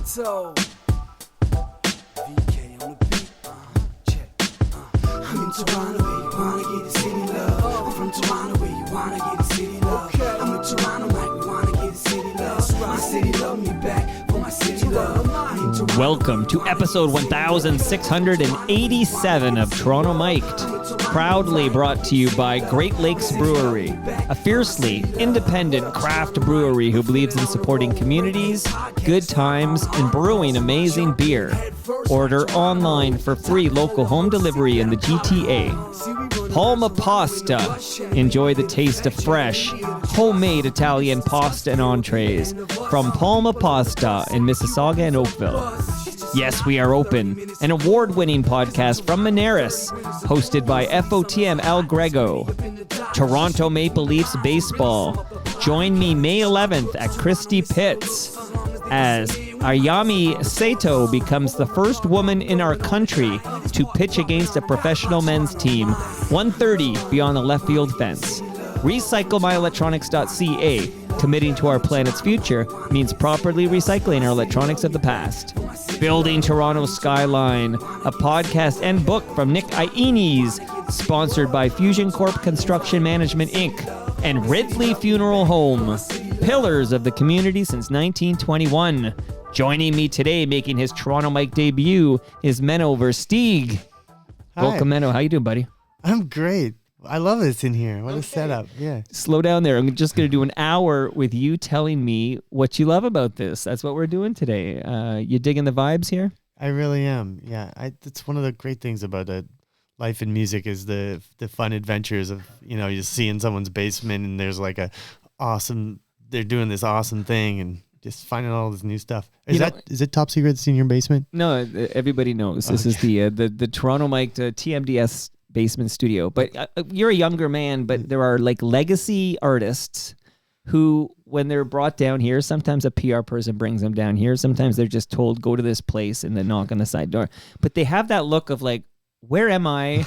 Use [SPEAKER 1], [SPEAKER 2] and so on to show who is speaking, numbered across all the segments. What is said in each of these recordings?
[SPEAKER 1] Toronto. VK on the beat. Check. I'm in Toronto where you wanna get the city love. I'm from Toronto where you wanna get the city love. Okay. I'm in Toronto like we wanna get the city love. My city love me back for my city love.
[SPEAKER 2] Welcome to episode 1687 of Toronto Mic'd, proudly brought to you by Great Lakes Brewery, a fiercely independent craft brewery who believes in supporting communities, good times, and brewing amazing beer. Order online for free local home delivery in the GTA. Palma Pasta. Enjoy the taste of fresh, homemade Italian pasta and entrees from Palma Pasta in Mississauga and Oakville. Yes, we are open. An award-winning podcast from Monaris, hosted by FOTM Al Grego. Toronto Maple Leafs Baseball. Join me May 11th at Christie Pitts as Ayami Sato becomes the first woman in our country to pitch against a professional men's team, 130 beyond the left field fence. RecycleMyElectronics.ca. Committing to our planet's future means properly recycling our electronics of the past. Building Toronto's Skyline, a podcast and book from Nick Iones, sponsored by Fusion Corp Construction Management, Inc. and Ridley Funeral Home, pillars of the community since 1921. Joining me today, making his Toronto Mic debut, is Menno Versteeg.
[SPEAKER 3] Hi.
[SPEAKER 2] Welcome, Menno. How you doing, buddy?
[SPEAKER 3] I'm great. I love this in here. What a setup. Yeah.
[SPEAKER 2] Slow down there. I'm just going to do an hour with you telling me what you love about this. That's what we're doing today. You digging the vibes here?
[SPEAKER 3] I really am. Yeah. That's one of the great things about life in music is the fun adventures of, you see in someone's basement and there's like they're doing this awesome thing and just finding all this new stuff. Is it top secret that's in your basement?
[SPEAKER 2] No, everybody knows. This is the Toronto Mic TMDS basement studio. But you're a younger man, but there are like legacy artists who, when they're brought down here, sometimes a PR person brings them down here. Sometimes they're just told, go to this place and then knock on the side door. But they have that look of like, where am I?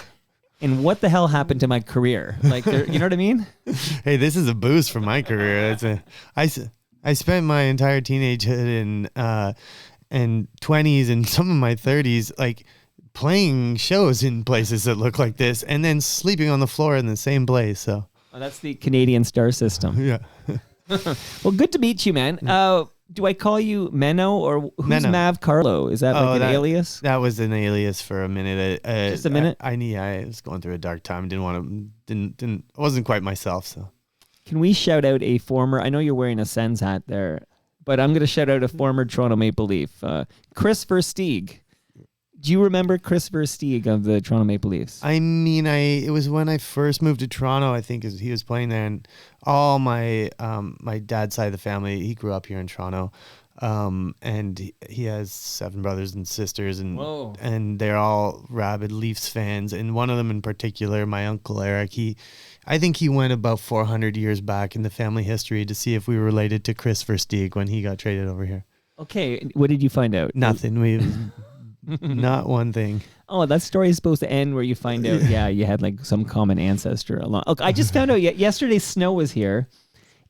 [SPEAKER 2] And what the hell happened to my career? Like, you know what I mean?
[SPEAKER 3] Hey, this is a boost for my career. I spent my entire teenagehood and 20s and some of my 30s, like, playing shows in places that look like this and then sleeping on the floor in the same place. So
[SPEAKER 2] that's the Canadian star system.
[SPEAKER 3] Yeah.
[SPEAKER 2] Well, good to meet you, man. Do I call you Menno or who's
[SPEAKER 3] Menno.
[SPEAKER 2] Mav Carlo? Is that like an alias?
[SPEAKER 3] That was an alias for a minute.
[SPEAKER 2] Just a minute?
[SPEAKER 3] I was going through a dark time. I wasn't quite myself. So
[SPEAKER 2] can we shout out a former, I know you're wearing a Sens hat there, but I'm going to shout out a former Toronto Maple Leaf, Chris Versteeg. Do you remember Chris Versteeg of the Toronto Maple Leafs?
[SPEAKER 3] I mean, it was when I first moved to Toronto, I think he was playing there, and all my dad's side of the family, he grew up here in Toronto, and he has 7 brothers and sisters, and they're all rabid Leafs fans, and one of them in particular, my uncle Eric, I think he went about 400 years back in the family history to see if we were related to Chris Versteeg when he got traded over here.
[SPEAKER 2] Okay, what did you find out?
[SPEAKER 3] Nothing. Not one thing.
[SPEAKER 2] Oh, that story is supposed to end where you find out, you had like some common ancestor along. Okay, I just found out yesterday Snow was here,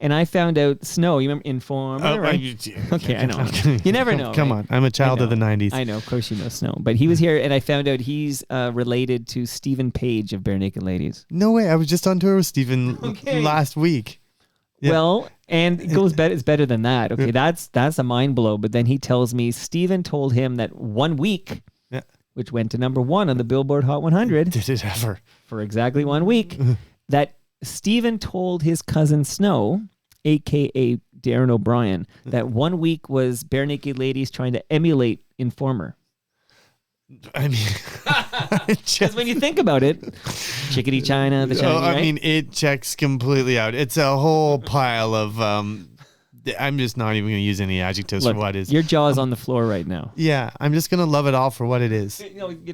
[SPEAKER 2] and I found out Snow, you remember Informer, right? Okay, I know. You never know.
[SPEAKER 3] Come
[SPEAKER 2] right?
[SPEAKER 3] on, I'm a child of the 90s.
[SPEAKER 2] I know, of course you know Snow. But he was here, and I found out he's related to Stephen Page of Bare Naked Ladies.
[SPEAKER 3] No way, I was just on tour with Stephen last week.
[SPEAKER 2] Yeah. Well, and it goes better. It's better than that. Okay, that's a mind blow. But then he tells me Stephen told him that 1 week, which went to number 1 on the Billboard Hot 100.
[SPEAKER 3] Did it ever?
[SPEAKER 2] For exactly 1 week, that Stephen told his cousin Snow, a.k.a. Darren O'Brien, that 1 week was Bare Naked Ladies trying to emulate Informer.
[SPEAKER 3] I mean,
[SPEAKER 2] because when you think about it, Chickadee China, the Chinese, right?
[SPEAKER 3] I mean, it checks completely out. It's a whole pile of. I'm just not even going to use any adjectives for what is.
[SPEAKER 2] Your jaw is on the floor right now.
[SPEAKER 3] Yeah, I'm just going to love it all for what it is.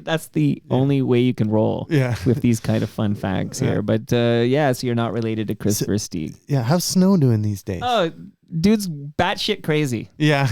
[SPEAKER 2] That's the only way you can roll. With these kind of fun facts here. But so you're not related to Chris Versteeg.
[SPEAKER 3] Yeah, how's Snow doing these days?
[SPEAKER 2] Oh, dude's batshit crazy.
[SPEAKER 3] Yeah,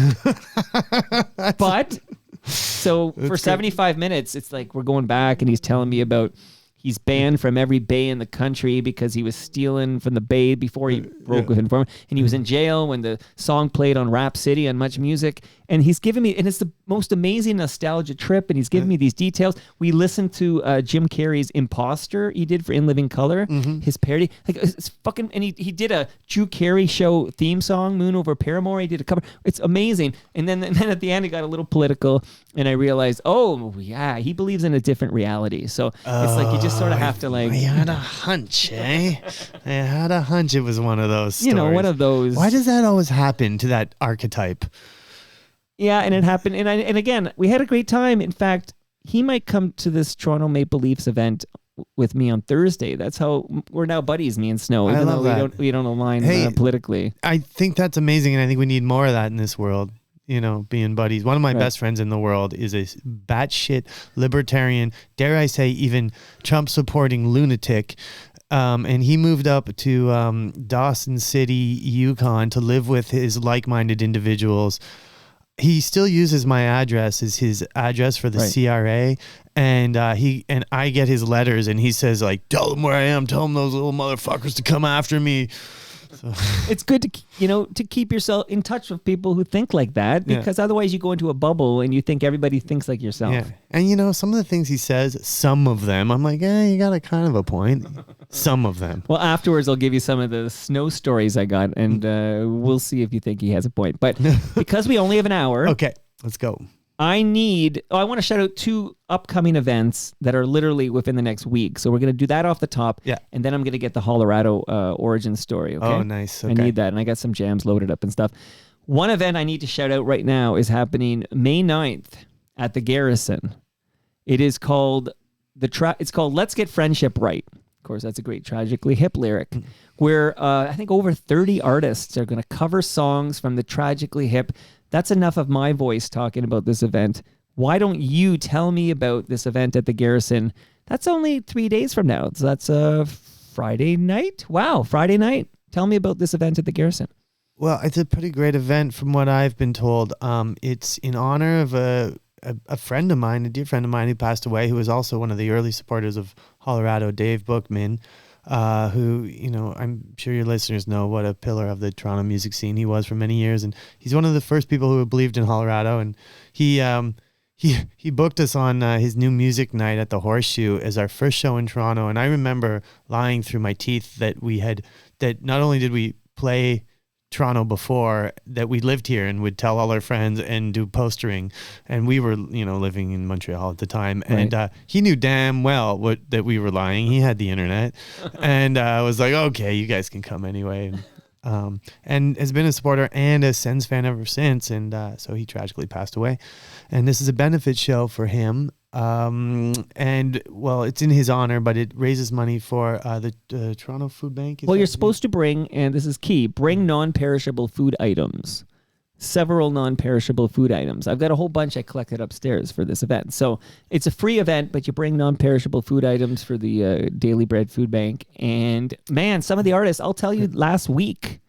[SPEAKER 2] but. So for 75 minutes, it's like we're going back and he's telling me about He's banned from every bay in the country because he was stealing from the bay before he broke with Informer. And he was in jail when the song played on Rap City on Much Music. And he's giving me, and it's the most amazing nostalgia trip. And he's giving me these details. We listened to Jim Carrey's Imposter he did for In Living Color, his parody. Like it's fucking, and he did a Drew Carey show theme song, Moon Over Paramore. He did a cover. It's amazing. And then at the end, it got a little political. And I realized, oh, yeah, he believes in a different reality. So it's like you just sort of have to like.
[SPEAKER 3] I had a hunch, eh? I had a hunch it was one of those stories.
[SPEAKER 2] You know, one of those.
[SPEAKER 3] Why does that always happen to that archetype?
[SPEAKER 2] Yeah, and it happened. And again, we had a great time. In fact, he might come to this Toronto Maple Leafs event with me on Thursday. That's how we're now buddies, me and Snow, even though we don't align politically.
[SPEAKER 3] I think that's amazing, and I think we need more of that in this world. You know, being buddies. One of my best friends in the world is a batshit libertarian, dare I say, even Trump-supporting lunatic. And he moved up to Dawson City, Yukon, to live with his like-minded individuals. He still uses my address as his address for the CRA, and I get his letters, and he says like, "Tell them where I am. Tell them those little motherfuckers to come after me." So.
[SPEAKER 2] It's good to keep yourself in touch with people who think like that, because otherwise you go into a bubble and you think everybody thinks like yourself. Yeah.
[SPEAKER 3] And some of the things he says, some of them, I'm like, you got a kind of a point. Some of them.
[SPEAKER 2] Well, afterwards I'll give you some of the Snow stories I got, and we'll see if you think he has a point. But because we only have an hour.
[SPEAKER 3] Okay, let's go.
[SPEAKER 2] I want to shout out 2 upcoming events that are literally within the next week. So we're going to do that off the top.
[SPEAKER 3] Yeah.
[SPEAKER 2] And then I'm going to get the Hollorado origin story. Okay?
[SPEAKER 3] Oh, nice. Okay.
[SPEAKER 2] I need that. And I got some jams loaded up and stuff. One event I need to shout out right now is happening May 9th at the Garrison. It is called it's called Let's Get Friendship Right. Of course, that's a great Tragically Hip lyric, where I think over 30 artists are going to cover songs from the Tragically Hip. That's enough of my voice talking about this event. Why don't you tell me about this event at the Garrison? That's only 3 days from now. So that's Friday night. Wow, Friday night. Tell me about this event at the Garrison.
[SPEAKER 3] Well, it's a pretty great event from what I've been told. It's in honor of a friend of mine, a dear friend of mine who passed away, who was also one of the early supporters of Hollorado, Dave Bookman. Who, I'm sure your listeners know what a pillar of the Toronto music scene he was for many years. And he's one of the first people who believed in Hollorado. And he booked us on his new music night at the Horseshoe as our first show in Toronto. And I remember lying through my teeth that not only did we play Toronto before, that we lived here and would tell all our friends and do postering, and we were living in Montreal at the time, and he knew damn well that we were lying. He had the internet, and I was like, okay, you guys can come anyway, and has been a supporter and a Sens fan ever since, and so he tragically passed away, and this is a benefit show for him. And well, it's in his honor, but it raises money for the Toronto Food Bank.
[SPEAKER 2] Well, you're supposed to bring, and this is key, bring non-perishable food items. Several non-perishable food items. I've got a whole bunch I collected upstairs for this event. So it's a free event, but you bring non-perishable food items for the Daily Bread Food Bank. And man, some of the artists, I'll tell you, last week.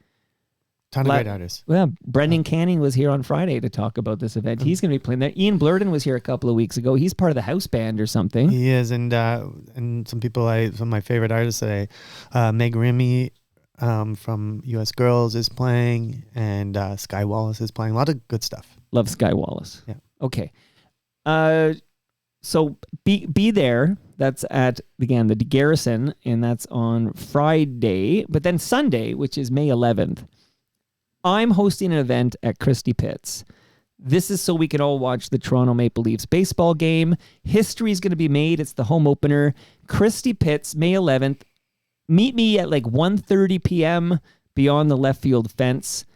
[SPEAKER 3] Ton of great artists.
[SPEAKER 2] Well, Brendan Canning was here on Friday to talk about this event. He's going to be playing there. Ian Blurden was here a couple of weeks ago. He's part of the house band or something.
[SPEAKER 3] He is, and some people, some of my favorite artists today, Meg Remy from U.S. Girls is playing, and Sky Wallace is playing. A lot of good stuff.
[SPEAKER 2] Love Sky Wallace.
[SPEAKER 3] Yeah.
[SPEAKER 2] Okay. So be there. That's at, again, the Garrison, and that's on Friday. But then Sunday, which is May 11th, I'm hosting an event at Christie Pitts. This is so we can all watch the Toronto Maple Leafs baseball game. History is going to be made. It's the home opener. Christie Pitts, May 11th. Meet me at like 1:30 p.m. beyond the left field fence.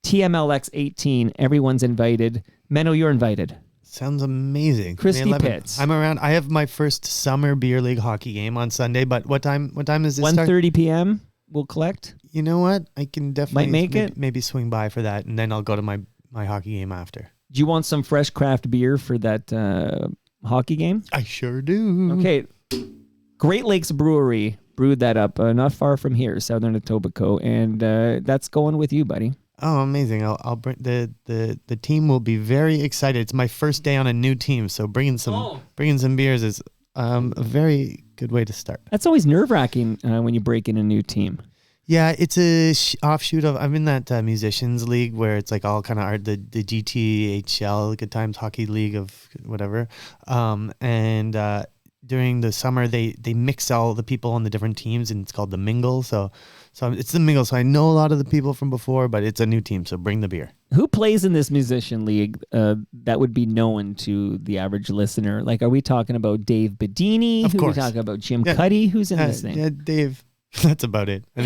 [SPEAKER 2] TMLX 18. Everyone's invited. Menno, you're invited.
[SPEAKER 3] Sounds amazing.
[SPEAKER 2] Christie Pitts.
[SPEAKER 3] I'm around. I have my first summer beer league hockey game on Sunday, but what time does this start?
[SPEAKER 2] 1:30 p.m. We'll collect.
[SPEAKER 3] You know what? I can definitely
[SPEAKER 2] make it.
[SPEAKER 3] Maybe swing by for that, and then I'll go to my hockey game after.
[SPEAKER 2] Do you want some fresh craft beer for that hockey game?
[SPEAKER 3] I sure do.
[SPEAKER 2] Okay. Great Lakes Brewery brewed that up not far from here, Southern Etobicoke, and that's going with you, buddy.
[SPEAKER 3] Oh, amazing! I'll bring the team will be very excited. It's my first day on a new team, so bringing some beers is a very good way to start.
[SPEAKER 2] That's always nerve-wracking when you break in a new team.
[SPEAKER 3] Yeah, it's a offshoot of. I'm in that musicians league where it's like all kind of the GTHL, Good Times Hockey League of whatever. And during the summer, they mix all the people on the different teams, and it's called the Mingle. So it's the Mingle. So I know a lot of the people from before, but it's a new team. So bring the beer.
[SPEAKER 2] Who plays in this musician league that would be known to the average listener? Like, are we talking about Dave Bedini?
[SPEAKER 3] Of course.
[SPEAKER 2] Are we talking about Jim Cuddy? Who's in this thing?
[SPEAKER 3] Yeah, Dave. That's about it. I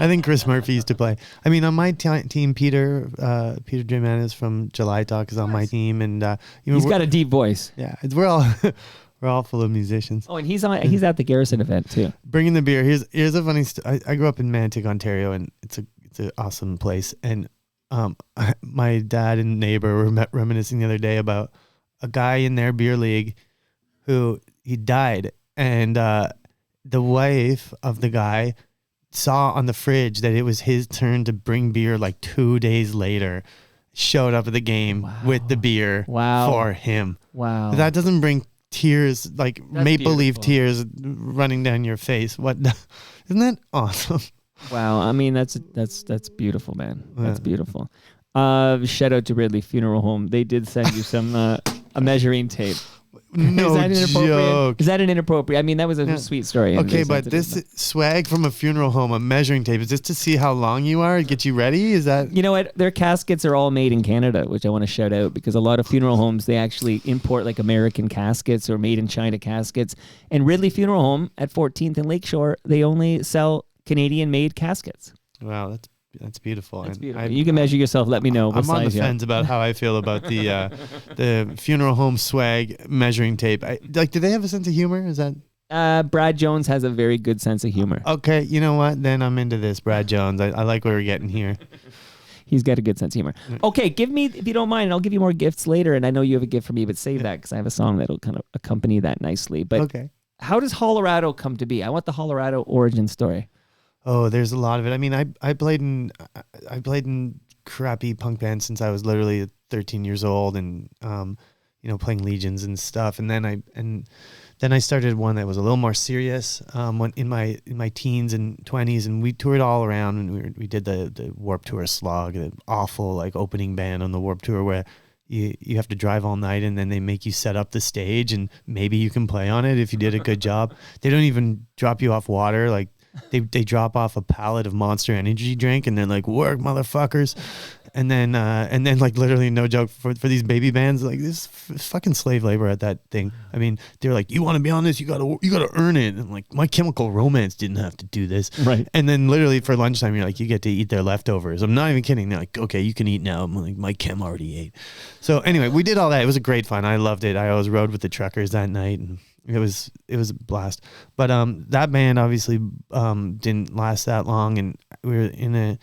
[SPEAKER 3] think Chris Murphy used to play. I mean, on my team, Peter Jimenez from July Talk is on my team, and
[SPEAKER 2] he's got a deep voice.
[SPEAKER 3] Yeah, we're all full of musicians.
[SPEAKER 2] Oh, and he's at the Garrison event too.
[SPEAKER 3] Bringing the beer. Here's a funny. I grew up in Mantic, Ontario, and it's an awesome place. And my dad and neighbor were reminiscing the other day about a guy in their beer league who he died, and the wife of the guy saw on the fridge that it was his turn to bring beer like 2 days later, showed up at the game with the beer for him. Wow. That doesn't bring tears, like maple leaf tears running down your face. What? Isn't that awesome?
[SPEAKER 2] Wow. I mean, that's beautiful, man. That's beautiful. Shout out to Ridley Funeral Home. They did send you some a measuring tape.
[SPEAKER 3] No joke.
[SPEAKER 2] Is that an inappropriate? I mean, that was a sweet story.
[SPEAKER 3] Okay, but this swag from a funeral home, a measuring tape, is this to see how long you are, get you ready? Is that?
[SPEAKER 2] You know what? Their caskets are all made in Canada, which I want to shout out because a lot of funeral homes, they actually import like American caskets or made in China caskets. And Ridley Funeral Home at 14th and Lakeshore, they only sell Canadian-made caskets.
[SPEAKER 3] Wow, that's beautiful.
[SPEAKER 2] That's beautiful. You can measure yourself. Let me know.
[SPEAKER 3] I'm on the fence about how I feel about the funeral home swag measuring tape. Do they have a sense of humor? Is that?
[SPEAKER 2] Brad Jones has a very good sense of humor.
[SPEAKER 3] Okay, you know what? Then I'm into this, Brad Jones. I like where we're getting here.
[SPEAKER 2] He's got a good sense of humor. Okay, give me, if you don't mind, and I'll give you more gifts later. And I know you have a gift for me, but save that because I have a song that'll kind of accompany that nicely. But
[SPEAKER 3] okay.
[SPEAKER 2] How does Hollorado come to be? I want the Hollorado origin story.
[SPEAKER 3] Oh, there's a lot of it. I mean, I played in crappy punk bands since I was literally 13 years old, and playing legions and stuff. And then I started one that was a little more serious in my teens and 20s, and we toured all around, and we did the Warped Tour slog, the awful like opening band on the Warped Tour where you have to drive all night, and then they make you set up the stage, and maybe you can play on it if you did a good job. They don't even drop you off water, like. They drop off a pallet of Monster Energy drink, and they're like, "Work, motherfuckers," and then like literally no joke for these baby bands, like this fucking slave labor at that thing. I mean, they're like, "You want to be on this? You gotta earn it." And I'm like, My Chemical Romance didn't have to do this,
[SPEAKER 2] right?
[SPEAKER 3] And then literally for lunchtime, you're like, you get to eat their leftovers. I'm not even kidding. They're like, "Okay, you can eat now." I'm like, My Chem already ate. So anyway, we did all that. It was a great fun. I loved it. I always rode with the truckers that night, and it was a blast. But that band obviously didn't last that long, and we were in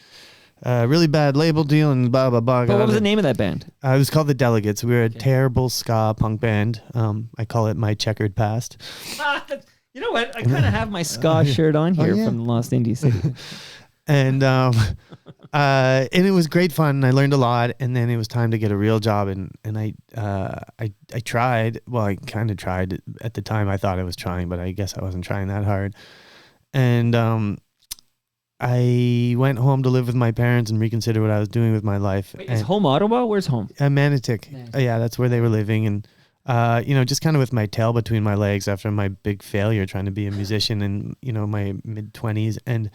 [SPEAKER 3] a really bad label deal and blah blah blah.
[SPEAKER 2] But what was the name of that band?
[SPEAKER 3] It was called the Delegates. We were a terrible ska punk band. I call it my checkered past.
[SPEAKER 2] You know what? I kind of have my ska shirt on here from Lost Indies City.
[SPEAKER 3] And it was great fun, and I learned a lot. And then it was time to get a real job, and I tried. Well, I kind of tried at the time. I thought I was trying, but I guess I wasn't trying that hard. And I went home to live with my parents and reconsider what I was doing with my life.
[SPEAKER 2] Wait, is home Ottawa? Where's home?
[SPEAKER 3] Manitic. Yeah, that's where they were living, and just kind of with my tail between my legs after my big failure trying to be a musician in my mid-20s. And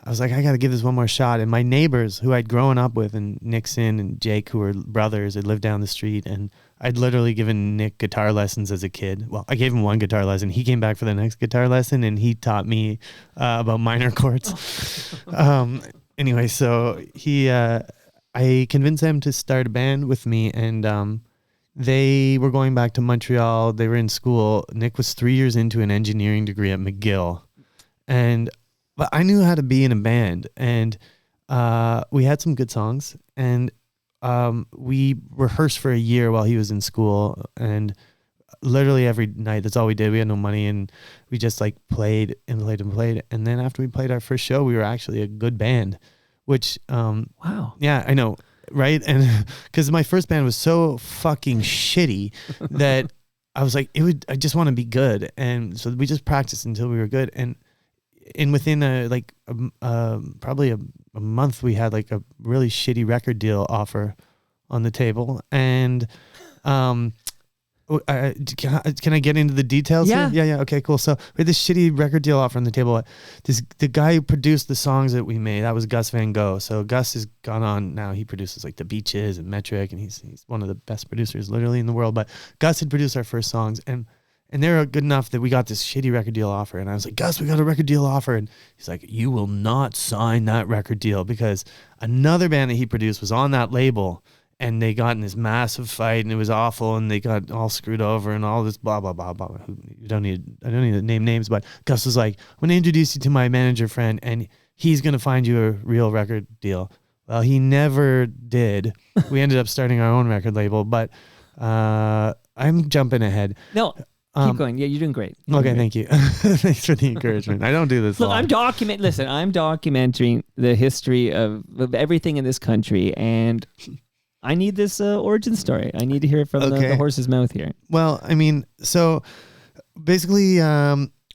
[SPEAKER 3] I was like, I got to give this one more shot. And my neighbors who I'd grown up with, and Nixon and Jake, who were brothers, had lived down the street. And I'd literally given Nick guitar lessons as a kid. Well, I gave him one guitar lesson. He came back for the next guitar lesson, and he taught me about minor chords. Anyway, so I convinced them to start a band with me, and they were going back to Montreal. They were in school. Nick was 3 years into an engineering degree at McGill. But I knew how to be in a band, and we had some good songs, and we rehearsed for a year while he was in school, and literally every night, that's all we did. We had no money, and we just like played and played and played. And then after we played our first show, we were actually a good band, which,
[SPEAKER 2] wow.
[SPEAKER 3] Yeah, I know. Right. And because my first band was so fucking shitty that I was like, I just want to be good. And so we just practiced until we were good. And within probably a month, we had like a really shitty record deal offer on the table. And, can I get into the details?
[SPEAKER 2] Yeah.
[SPEAKER 3] Here? Yeah. Okay, cool. So we had this shitty record deal offer on the table. The guy who produced the songs that we made, that was Gus Van Gogh. So Gus has gone on now. He produces like The Beaches and Metric, and he's one of the best producers literally in the world. But Gus had produced our first songs, and they were good enough that we got this shitty record deal offer. And I was like, Gus, we got a record deal offer. And he's like, you will not sign that record deal, because another band that he produced was on that label. And they got in this massive fight, and it was awful, and they got all screwed over, and all this blah blah blah blah. I don't need to name names, but Gus was like, "I'm gonna introduce you to my manager friend, and he's gonna find you a real record deal." Well, he never did. We ended up starting our own record label, but I'm jumping ahead.
[SPEAKER 2] No, keep going. Yeah, you're doing great.
[SPEAKER 3] Thank you. Thanks for the encouragement. I don't do this.
[SPEAKER 2] Look,
[SPEAKER 3] long.
[SPEAKER 2] I'm documenting the history of everything in this country, and I need this origin story. I need to hear it from the horse's mouth here.
[SPEAKER 3] Well, I mean, so basically,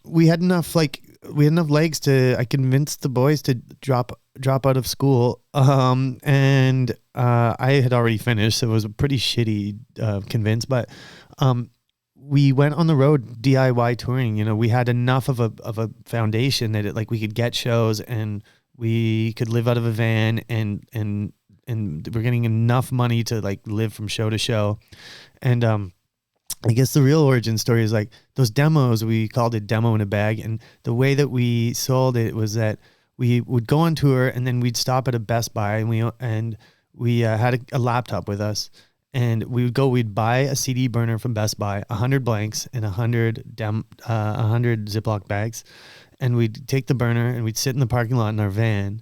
[SPEAKER 3] we had enough legs to. I convinced the boys to drop out of school, and I had already finished, so it was a pretty shitty convince. But we went on the road DIY touring. You know, we had enough of a foundation that we could get shows, and we could live out of a van, and we're getting enough money to live from show to show. And I guess the real origin story is those demos, we called it demo in a bag. And the way that we sold it was that we would go on tour, and then we'd stop at a Best Buy, and we had a laptop with us, and we'd buy a CD burner from Best Buy, 100 blanks and 100 Ziploc bags. And we'd take the burner, and we'd sit in the parking lot in our van,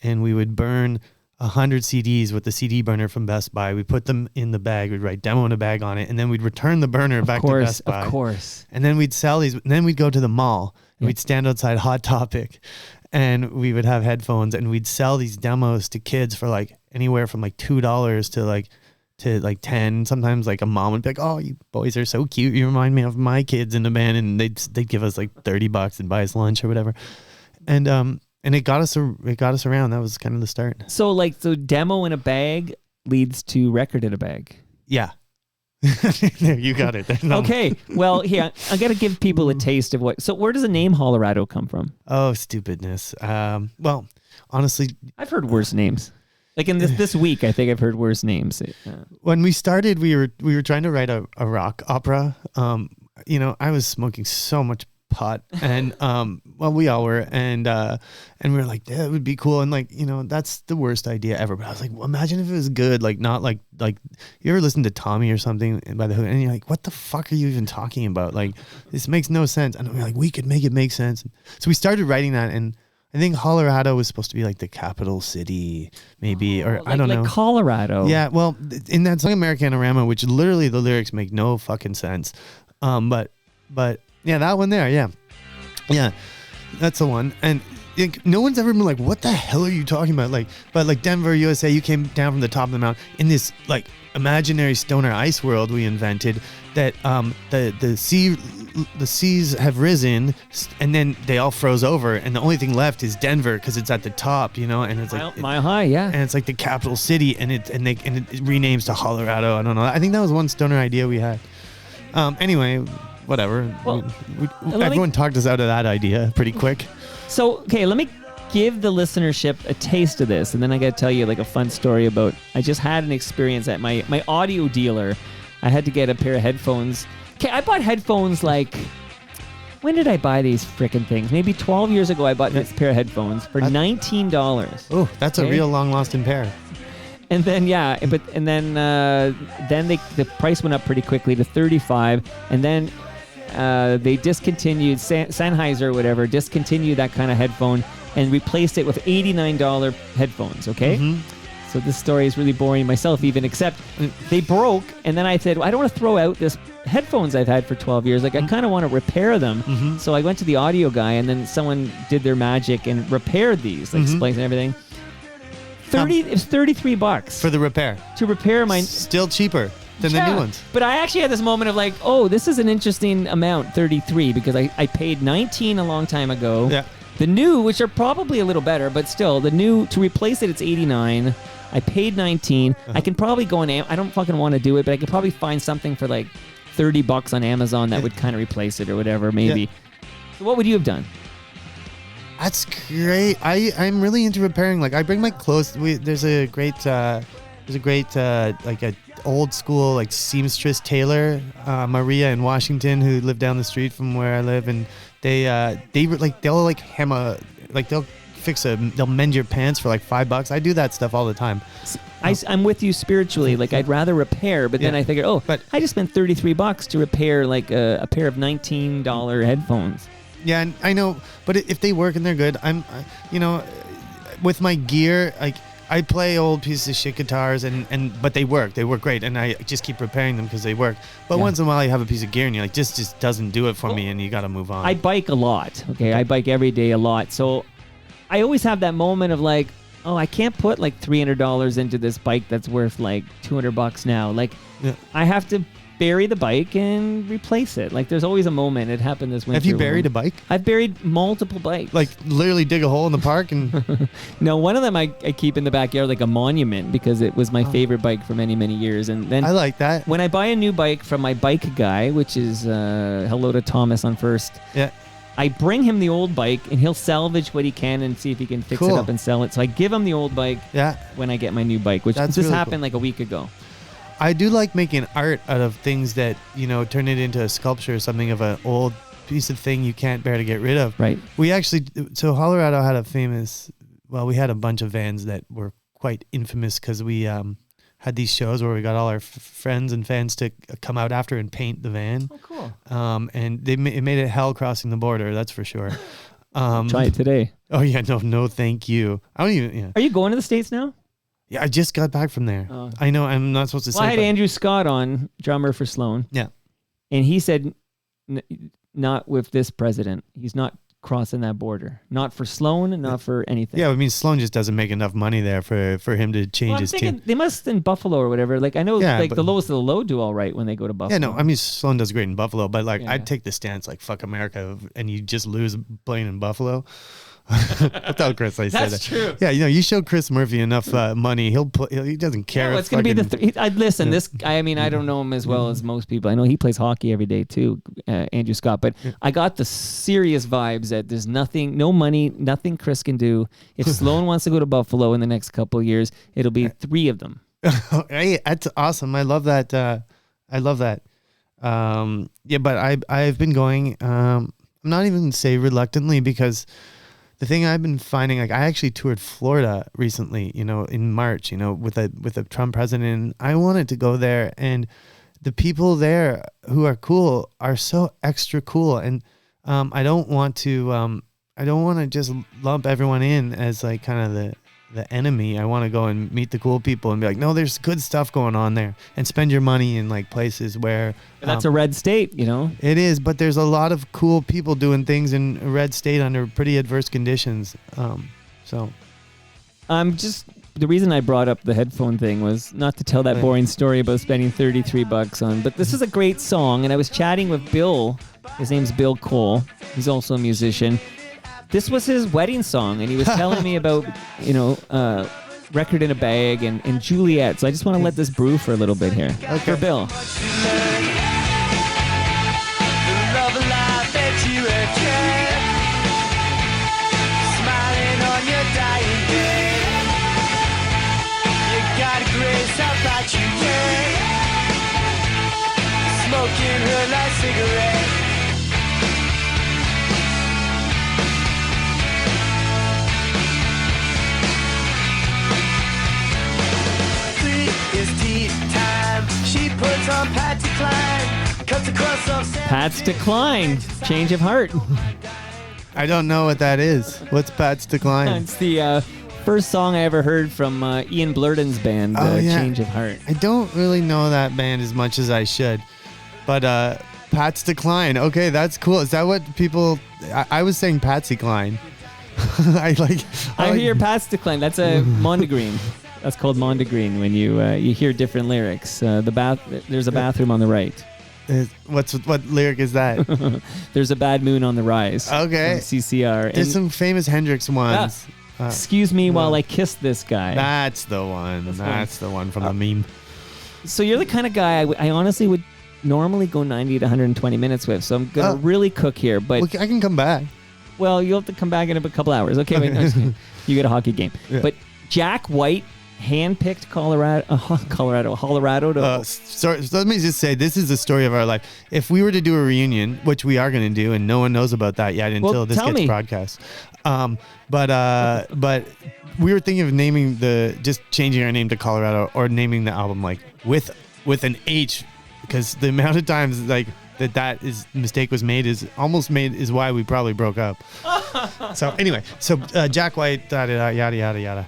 [SPEAKER 3] and we would burn 100 CDs with the CD burner from Best Buy. We put them in the bag. We'd write demo in a bag on it, and then we'd return the burner back to Best Buy.
[SPEAKER 2] Of course.
[SPEAKER 3] And then we'd sell these. And then we'd go to the mall, and we'd stand outside Hot Topic, and we would have headphones, and we'd sell these demos to kids for anywhere from $2 to 10. Sometimes a mom would be like, "Oh, you boys are so cute. You remind me of my kids in the band," and they'd give us $30 and buy us lunch or whatever. And it got us around. That was kind of the start.
[SPEAKER 2] So demo in a bag leads to record in a bag.
[SPEAKER 3] Yeah. There, you got it.
[SPEAKER 2] Okay. Well, here, I got to give people a taste of where does the name Hollorado come from?
[SPEAKER 3] Oh, stupidness. Well, honestly,
[SPEAKER 2] I've heard worse names. In this week, I think I've heard worse names.
[SPEAKER 3] When we started, we were trying to write a rock opera. I was smoking so much pot, and we all were, and we were like, that would be cool, and that's the worst idea ever. But I was like, well, imagine if it was good, not like you ever listen to Tommy or something by the Hood, and you're like, what the fuck are you even talking about? This makes no sense. And we're like, we could make it make sense. So we started writing that, and I think Hollorado was supposed to be the capital city, maybe, or I don't know.
[SPEAKER 2] Colorado.
[SPEAKER 3] Yeah, well, in that song Americanorama, which literally the lyrics make no fucking sense, but. Yeah, that one there. Yeah, that's the one. And no one's ever been like, "What the hell are you talking about?" But Denver, USA, you came down from the top of the mountain in this imaginary stoner ice world we invented. That the seas have risen, and then they all froze over, and the only thing left is Denver because it's at the top, and it's
[SPEAKER 2] mile high, yeah.
[SPEAKER 3] And it's the capital city, and it renames to Hollorado. I don't know. I think that was one stoner idea we had. Anyway. Whatever.
[SPEAKER 2] Well,
[SPEAKER 3] everyone talked us out of that idea pretty quick.
[SPEAKER 2] So, okay, let me give the listenership a taste of this, and then I got to tell you a fun story about. I just had an experience at my audio dealer. I had to get a pair of headphones. Okay, I bought headphones when did I buy these frickin' things? Maybe 12 years ago. I bought this pair of headphones for $19.
[SPEAKER 3] Oh, that's a real long lost in pair.
[SPEAKER 2] And then then the price went up pretty quickly to $35, and then. They discontinued, Sennheiser or whatever, discontinued that kind of headphone and replaced it with $89 headphones, okay? Mm-hmm. So this story is really boring myself even, except they broke, and then I said, well, I don't want to throw out this headphones I've had for 12 years. I kind of want to repair them. Mm-hmm. So I went to the audio guy, and then someone did their magic and repaired these, splice and everything. It was $33
[SPEAKER 3] for the repair.
[SPEAKER 2] To repair my...
[SPEAKER 3] Still cheaper. than the new ones.
[SPEAKER 2] But I actually had this moment of like, oh, this is an interesting amount, 33, because I paid 19 a long time ago.
[SPEAKER 3] Yeah.
[SPEAKER 2] The new, which are probably a little better, but still, the new, to replace it, it's 89. I paid 19. I can probably go on, I don't fucking want to do it, but I could probably find something for like $30 on Amazon that would kind of replace it or whatever, maybe.
[SPEAKER 3] Yeah.
[SPEAKER 2] So what would you have done?
[SPEAKER 3] That's great. I'm really into repairing. Like I bring my clothes. There's a great like a old school like seamstress tailor, Maria in Washington, who lived down the street from where I live, and they'll mend your pants for like $5. I do that stuff all the time.
[SPEAKER 2] I'm with you spiritually. Like I'd rather repair, but then I figured, I just spent $33 to repair like a pair of $19 headphones.
[SPEAKER 3] Yeah, and I know, but if they work and they're good, with my gear, like I play old pieces of shit guitars, but they work great, and I just keep repairing them because they work. But once in a while, you have a piece of gear and you're like, just doesn't do it for me, and you got to move on.
[SPEAKER 2] I bike a lot. Okay, I bike every day a lot, so I always have that moment of like, oh, I can't put like $300 into this bike that's worth like $200 now. Like, I have to bury the bike and replace it. Like, there's always a moment. It happened this winter.
[SPEAKER 3] Have you buried a bike?
[SPEAKER 2] I've buried multiple bikes.
[SPEAKER 3] Like, literally dig a hole in the park and...
[SPEAKER 2] No, one of them I keep in the backyard like a monument because it was my favorite bike for many, many years. And then
[SPEAKER 3] I like that.
[SPEAKER 2] When I buy a new bike from my bike guy, which is hello to Thomas on First.
[SPEAKER 3] Yeah.
[SPEAKER 2] I bring him the old bike, and he'll salvage what he can and see if he can fix it up and sell it. So I give him the old bike when I get my new bike, which just happened like a week ago.
[SPEAKER 3] I do like making art out of things that, turn it into a sculpture or something of an old piece of thing you can't bear to get rid of.
[SPEAKER 2] Right.
[SPEAKER 3] We actually, so Hollorado had we had a bunch of vans that were quite infamous because we had these shows where we got all our friends and fans to come out after and paint the van.
[SPEAKER 2] Oh, cool.
[SPEAKER 3] And it made it hell crossing the border, that's for sure.
[SPEAKER 2] Try it today.
[SPEAKER 3] Oh, yeah, no, thank you. I don't even,
[SPEAKER 2] Are you going to the States now?
[SPEAKER 3] Yeah, I just got back from there.
[SPEAKER 2] Oh.
[SPEAKER 3] I know, I'm not supposed to say.
[SPEAKER 2] I had Andrew Scott on, drummer for Sloan.
[SPEAKER 3] Yeah.
[SPEAKER 2] And he said, not with this president. He's not crossing that border. Not for Sloan, not for anything.
[SPEAKER 3] Yeah, I mean, Sloan just doesn't make enough money there for him to change his team.
[SPEAKER 2] They must in Buffalo or whatever. Like, I know the lowest of the low do all right when they go to Buffalo.
[SPEAKER 3] Yeah, no, I mean, Sloan does great in Buffalo, but I'd take the stance like, fuck America, and you just lose playing in Buffalo. I'll tell Chris I said that.
[SPEAKER 2] That's true.
[SPEAKER 3] Yeah, you show Chris Murphy enough money, he doesn't care.
[SPEAKER 2] Yeah, it's going to be listen, this, I mean, I don't know him as well as most people. I know he plays hockey every day too, Andrew Scott, but I got the serious vibes that there's nothing, no money, nothing Chris can do. If Sloan wants to go to Buffalo in the next couple of years, it'll be 3 of them.
[SPEAKER 3] Hey, that's awesome. I love that. Yeah, but I've been going, I'm not even say reluctantly, because the thing I've been finding, like, I actually toured Florida recently, in March, with a Trump president. I wanted to go there, and the people there who are cool are so extra cool. And I don't want to just lump everyone in as like kind of the enemy. I want to go and meet the cool people and be like, no, there's good stuff going on there, and spend your money in like places where
[SPEAKER 2] that's a red state,
[SPEAKER 3] It is, but there's a lot of cool people doing things in a red state under pretty adverse conditions. So
[SPEAKER 2] I'm just, the reason I brought up the headphone thing was not to tell that boring story about spending $33 on, but this is a great song. And I was chatting with Bill. His name's Bill Cole. He's also a musician. This was his wedding song, and he was telling me about, Record in a Bag and Juliet. So I just want to let this brew for a little bit here. Okay. For Bill.
[SPEAKER 1] Smoking her last cigarette. She puts on Pat's Decline, cuts across some
[SPEAKER 2] Pat's Decline, Change of Heart.
[SPEAKER 3] I don't know what that is. What's Pat's Decline?
[SPEAKER 2] It's the first song I ever heard from Ian Blurden's band, Change of Heart.
[SPEAKER 3] I don't really know that band as much as I should, but Pat's Decline. Okay, that's cool. Is that what people? I was saying Patsy Cline.
[SPEAKER 2] I hear Pat's Decline. That's a Mondegreen. That's called Mondegreen when you hear different lyrics. There's a bathroom on the right.
[SPEAKER 3] What lyric is that?
[SPEAKER 2] There's a bad moon on the rise.
[SPEAKER 3] Okay.
[SPEAKER 2] From CCR.
[SPEAKER 3] There's some famous Hendrix ones.
[SPEAKER 2] Excuse me while I kiss this guy.
[SPEAKER 3] That's the one. That's the one from the meme.
[SPEAKER 2] So you're the kind of guy I honestly would normally go 90 to 120 minutes with. So I'm going to really cook here. But
[SPEAKER 3] Well, I can come back.
[SPEAKER 2] Well, you'll have to come back in a couple hours. Okay, wait, no, just kidding. You get a hockey game.
[SPEAKER 3] Yeah.
[SPEAKER 2] But Jack White handpicked Hollorado to...
[SPEAKER 3] So let me just say, this is the story of our life. If we were to do a reunion, which we are going to do, and no one knows about that yet until this gets broadcast. But we were thinking of just changing our name to Colorado, or naming the album like with an H, because the amount of times like that mistake was made is why we probably broke up. So anyway, Jack White, yada yada yada.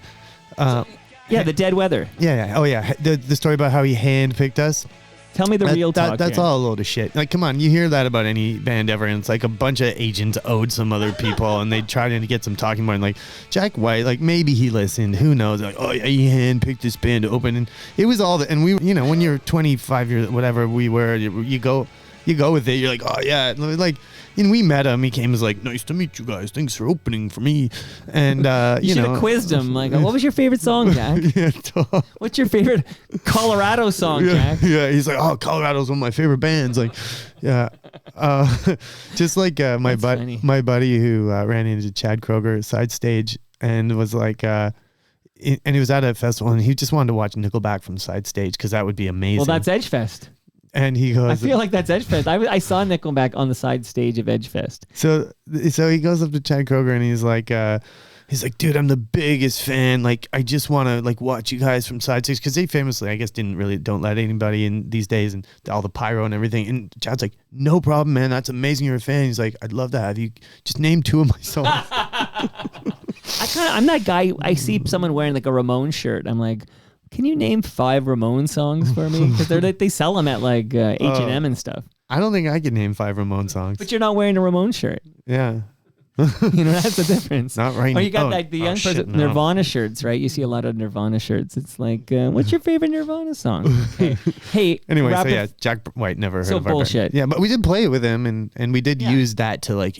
[SPEAKER 2] Yeah, the dead weather.
[SPEAKER 3] Yeah. Oh yeah, the story about how he handpicked us.
[SPEAKER 2] Tell me the real talk.
[SPEAKER 3] That's all a load of shit. Like, come on, you hear that about any band ever, and it's like a bunch of agents owed some other people, and they try to get some talking point. Like Jack White, like maybe he listened. Who knows? Like, oh yeah, he handpicked this band to open, and it was all. And we, when you're 25 years, whatever we were, you go with it. You're like, oh yeah, like. We met him. He came, was like, nice to meet you guys. Thanks for opening for me. And,
[SPEAKER 2] you should have quizzed him. Like, what was your favorite song, Jack? What's your favorite Colorado song, Jack?
[SPEAKER 3] Yeah, he's like, oh, Colorado's one of my favorite bands. Like, yeah. Just like my buddy who ran into Chad Kroger side stage and was like, and he was at a festival and he just wanted to watch Nickelback from side stage because that would be amazing.
[SPEAKER 2] Well, that's Edgefest.
[SPEAKER 3] And he goes,
[SPEAKER 2] I feel like that's Edgefest. I saw Nickelback on the side stage of Edgefest.
[SPEAKER 3] So he goes up to Chad Kroger and he's like, dude, I'm the biggest fan. Like, I just want to like watch you guys from side stage, because they famously, I guess, don't let anybody in these days, and all the pyro and everything. And Chad's like, no problem, man. That's amazing. You're a fan. He's like, I'd love to have you just name 2 of my songs.
[SPEAKER 2] I'm that guy. I see someone wearing like a Ramones shirt. I'm like, can you name 5 Ramones songs for me? Because they sell them at like H&M and stuff.
[SPEAKER 3] I don't think I can name 5 Ramones songs.
[SPEAKER 2] But you're not wearing a Ramones shirt.
[SPEAKER 3] Yeah.
[SPEAKER 2] That's the difference.
[SPEAKER 3] Not right now.
[SPEAKER 2] Or you got like the young person, Nirvana shirts, right? You see a lot of Nirvana shirts. It's like, what's your favorite Nirvana song? Hey.
[SPEAKER 3] Anyway, so yeah, Jack White never heard of our
[SPEAKER 2] bullshit.
[SPEAKER 3] band. Yeah, but we did play with him, and we did use that to like,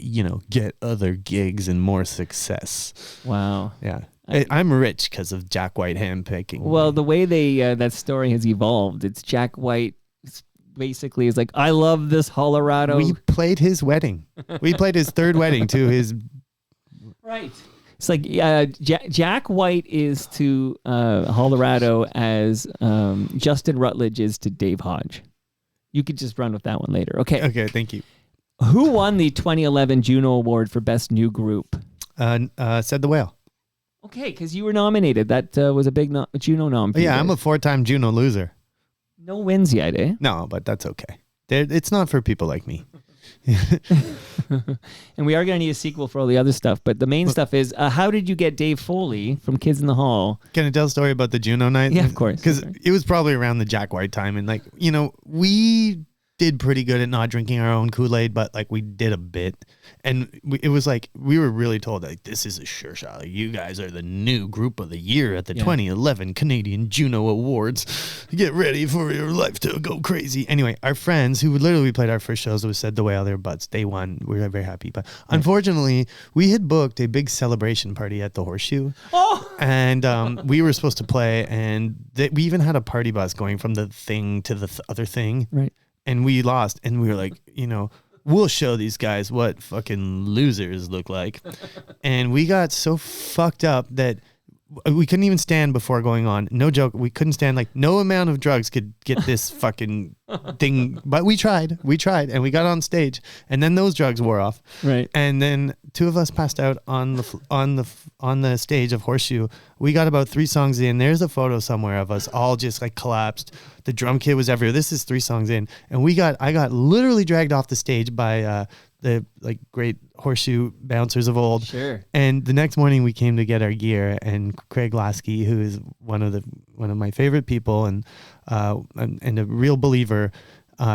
[SPEAKER 3] get other gigs and more success.
[SPEAKER 2] Wow.
[SPEAKER 3] Yeah. I'm rich because of Jack White handpicking.
[SPEAKER 2] Well, the way that story has evolved, it's Jack White basically is like, I love this Hollorado.
[SPEAKER 3] We played his wedding. We played his 3rd wedding to his.
[SPEAKER 2] Right. It's like Jack White is to Hollorado as Justin Rutledge is to Dave Hodge. You could just run with that one later. Okay.
[SPEAKER 3] Okay, thank you.
[SPEAKER 2] Who won the 2011 Juno Award for Best New Group?
[SPEAKER 3] Said the Whale.
[SPEAKER 2] Okay, because you were nominated. That was a big Juno nom.
[SPEAKER 3] Yeah, I'm a 4-time Juno loser.
[SPEAKER 2] No wins yet, eh?
[SPEAKER 3] No, but that's okay. It's not for people like me.
[SPEAKER 2] And we are going to need a sequel for all the other stuff. But the main stuff is, how did you get Dave Foley from Kids in the Hall?
[SPEAKER 3] Can I tell a story about the Juno night?
[SPEAKER 2] Yeah, of course.
[SPEAKER 3] Because it was probably around the Jack White time. And like, we did pretty good at not drinking our own Kool-Aid, but like we did a bit. And it was like, we were really told like, this is a sure shot. Like, you guys are the new group of the year at the 2011 Canadian Juno Awards. Get ready for your life to go crazy. Anyway, our friends who literally played our first shows with Said the Whale, their butts, they won. We were very happy. But unfortunately, we had booked a big celebration party at the Horseshoe. Oh! And we were supposed to play, and we even had a party bus going from the thing to the other thing.
[SPEAKER 2] Right.
[SPEAKER 3] And we lost, and we were like, we'll show these guys what fucking losers look like. And we got so fucked up that we couldn't even stand before going on. No joke. We couldn't stand, like, no amount of drugs could get this fucking thing. But we tried, and we got on stage, and then those drugs wore off.
[SPEAKER 2] Right.
[SPEAKER 3] And then 2 of us passed out on the stage of Horseshoe. We got about 3 songs in. There's a photo somewhere of us all just like collapsed. The drum kit was everywhere. This is 3 songs in, and I got literally dragged off the stage by the like great Horseshoe bouncers of old.
[SPEAKER 2] Sure.
[SPEAKER 3] And the next morning we came to get our gear, and Craig Lasky, who is one of my favorite people and a real believer,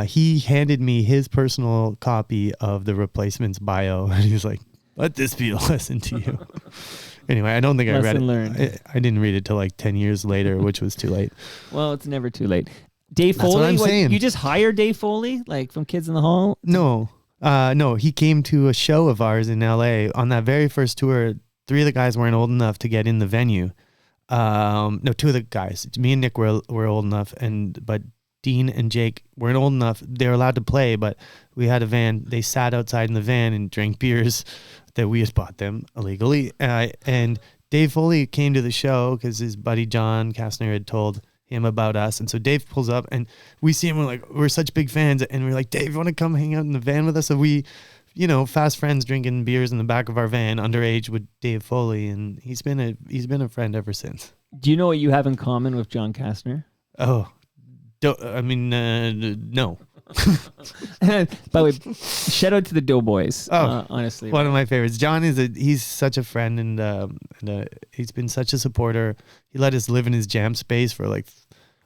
[SPEAKER 3] he handed me his personal copy of the Replacements bio, and he was like, "Let this be a lesson to you." Anyway, I don't think I read it.
[SPEAKER 2] Lesson learned.
[SPEAKER 3] I didn't read it till like 10 years later, which was too late.
[SPEAKER 2] Well, it's never too late. Dave
[SPEAKER 3] That's
[SPEAKER 2] Foley,
[SPEAKER 3] what I'm saying.
[SPEAKER 2] you just hired Dave Foley, like from Kids in the Hall?
[SPEAKER 3] No, no, he came to a show of ours in LA on that very first tour. 3 of the guys weren't old enough to get in the venue. No, 2 of the guys, me and Nick were old enough, but Dean and Jake weren't old enough. They were allowed to play, but we had a van. They sat outside in the van and drank beers that we had bought them illegally. And Dave Foley came to the show because his buddy John Kastner had told him about us. And so Dave pulls up and we see him. We're such big fans. And we're like, Dave, you want to come hang out in the van with us? So we, fast friends drinking beers in the back of our van, underage with Dave Foley. And he's been a friend ever since.
[SPEAKER 2] Do you know what you have in common with John Kastner?
[SPEAKER 3] Oh, no.
[SPEAKER 2] By the way, shout out to the Doughboys. Honestly,
[SPEAKER 3] one of my favorites. John he's such a friend and he's been such a supporter. He let us live in his jam space for like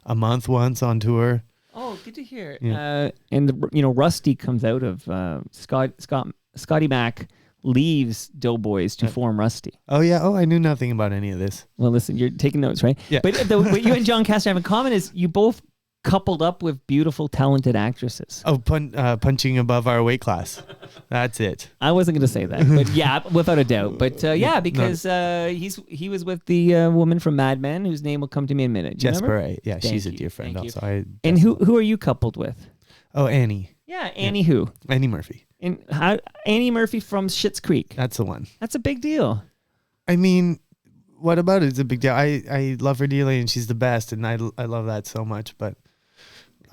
[SPEAKER 3] a month once on tour.
[SPEAKER 2] Oh, good to hear.
[SPEAKER 3] Yeah.
[SPEAKER 2] And Rusty comes out of Scotty Mac leaves Doughboys to form Rusty.
[SPEAKER 3] Oh yeah. Oh, I knew nothing about any of this.
[SPEAKER 2] Well, listen, you're taking notes, right?
[SPEAKER 3] Yeah.
[SPEAKER 2] But what you and John Kastner have in common is you both coupled up with beautiful, talented actresses.
[SPEAKER 3] Oh, punching above our weight class. That's it.
[SPEAKER 2] I wasn't going to say that, but yeah, without a doubt. But because he was with the woman from Mad Men, whose name will come to me in a minute. Do you
[SPEAKER 3] Jess
[SPEAKER 2] remember?
[SPEAKER 3] Beret. Yeah, she's a dear friend
[SPEAKER 2] Thank you.
[SPEAKER 3] also.
[SPEAKER 2] And who are you coupled with?
[SPEAKER 3] Oh, Annie.
[SPEAKER 2] Yeah, Annie who?
[SPEAKER 3] Annie Murphy.
[SPEAKER 2] And Annie Murphy from Schitt's Creek.
[SPEAKER 3] That's the one.
[SPEAKER 2] That's a big deal.
[SPEAKER 3] I mean, what about it? It's a big deal. I love her dearly and she's the best and I love that so much, but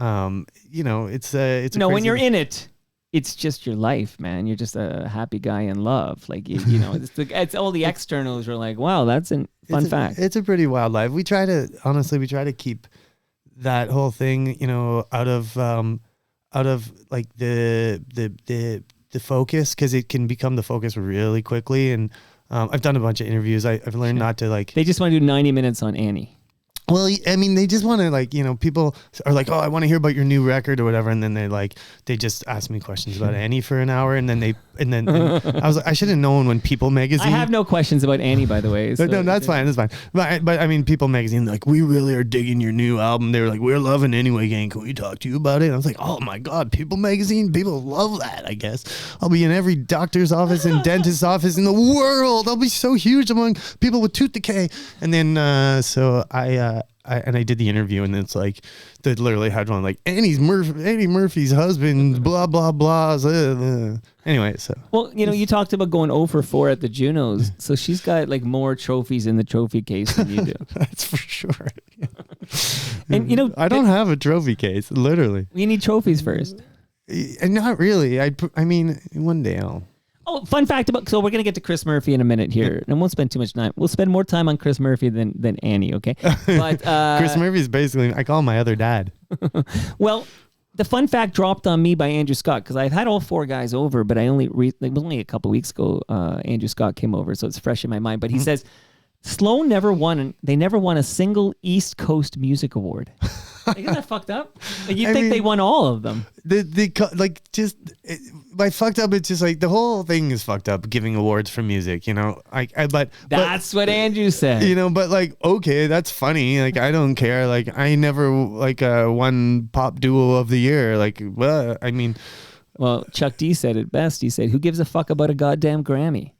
[SPEAKER 3] it's
[SPEAKER 2] when you're in it, it's just your life, man. You're just a happy guy in love. Like it's all the externals are like, wow, that's a fun fact.
[SPEAKER 3] It's a pretty wild life. We try to keep that whole thing, out of like the focus, because it can become the focus really quickly. And I've done a bunch of interviews. I've learned not to like.
[SPEAKER 2] They just want to do 90 minutes on Annie.
[SPEAKER 3] Well, I mean, they just want to people are like, oh, I want to hear about your new record or whatever. And then they just ask me questions about Annie for an hour. And then I was like, I should have known when People Magazine.
[SPEAKER 2] I have no questions about Annie, by the way. So.
[SPEAKER 3] No, that's fine. That's fine. But I mean, People Magazine, like, we really are digging your new album. They were like, we're loving Anyway Gang. Can we talk to you about it? And I was like, oh my God, People Magazine. People love that, I guess. I'll be in every doctor's office and dentist's office in the world. I'll be so huge among people with tooth decay. And then, so I did the interview, and it's like they literally had one like Annie Murphy's husband, blah blah blah. Anyway, so
[SPEAKER 2] you talked about going 0 for 4 at the Junos, so she's got like more trophies in the trophy case than you do.
[SPEAKER 3] That's for sure.
[SPEAKER 2] And
[SPEAKER 3] I don't have a trophy case, literally.
[SPEAKER 2] You need trophies first.
[SPEAKER 3] And not really. I mean, one day I'll.
[SPEAKER 2] Oh, fun fact so we're going to get to Chris Murphy in a minute here, and we'll spend too much time. We'll spend more time on Chris Murphy than Annie, okay? But
[SPEAKER 3] Chris Murphy is basically, I call him my other dad.
[SPEAKER 2] Well, the fun fact dropped on me by Andrew Scott, because I've had all 4 guys over, but only a couple weeks ago, Andrew Scott came over, so it's fresh in my mind. But he says, Sloan never won a single East Coast Music Award. Isn't that fucked up? Like, you'd think they won all of them.
[SPEAKER 3] By fucked up, it's just like the whole thing is fucked up. Giving awards for music, but
[SPEAKER 2] that's what Andrew said.
[SPEAKER 3] But like, okay, that's funny. Like, I don't care. Like, I never won pop duo of the year. Like, well, I mean,
[SPEAKER 2] well, Chuck D said it best. He said, "Who gives a fuck about a goddamn Grammy?"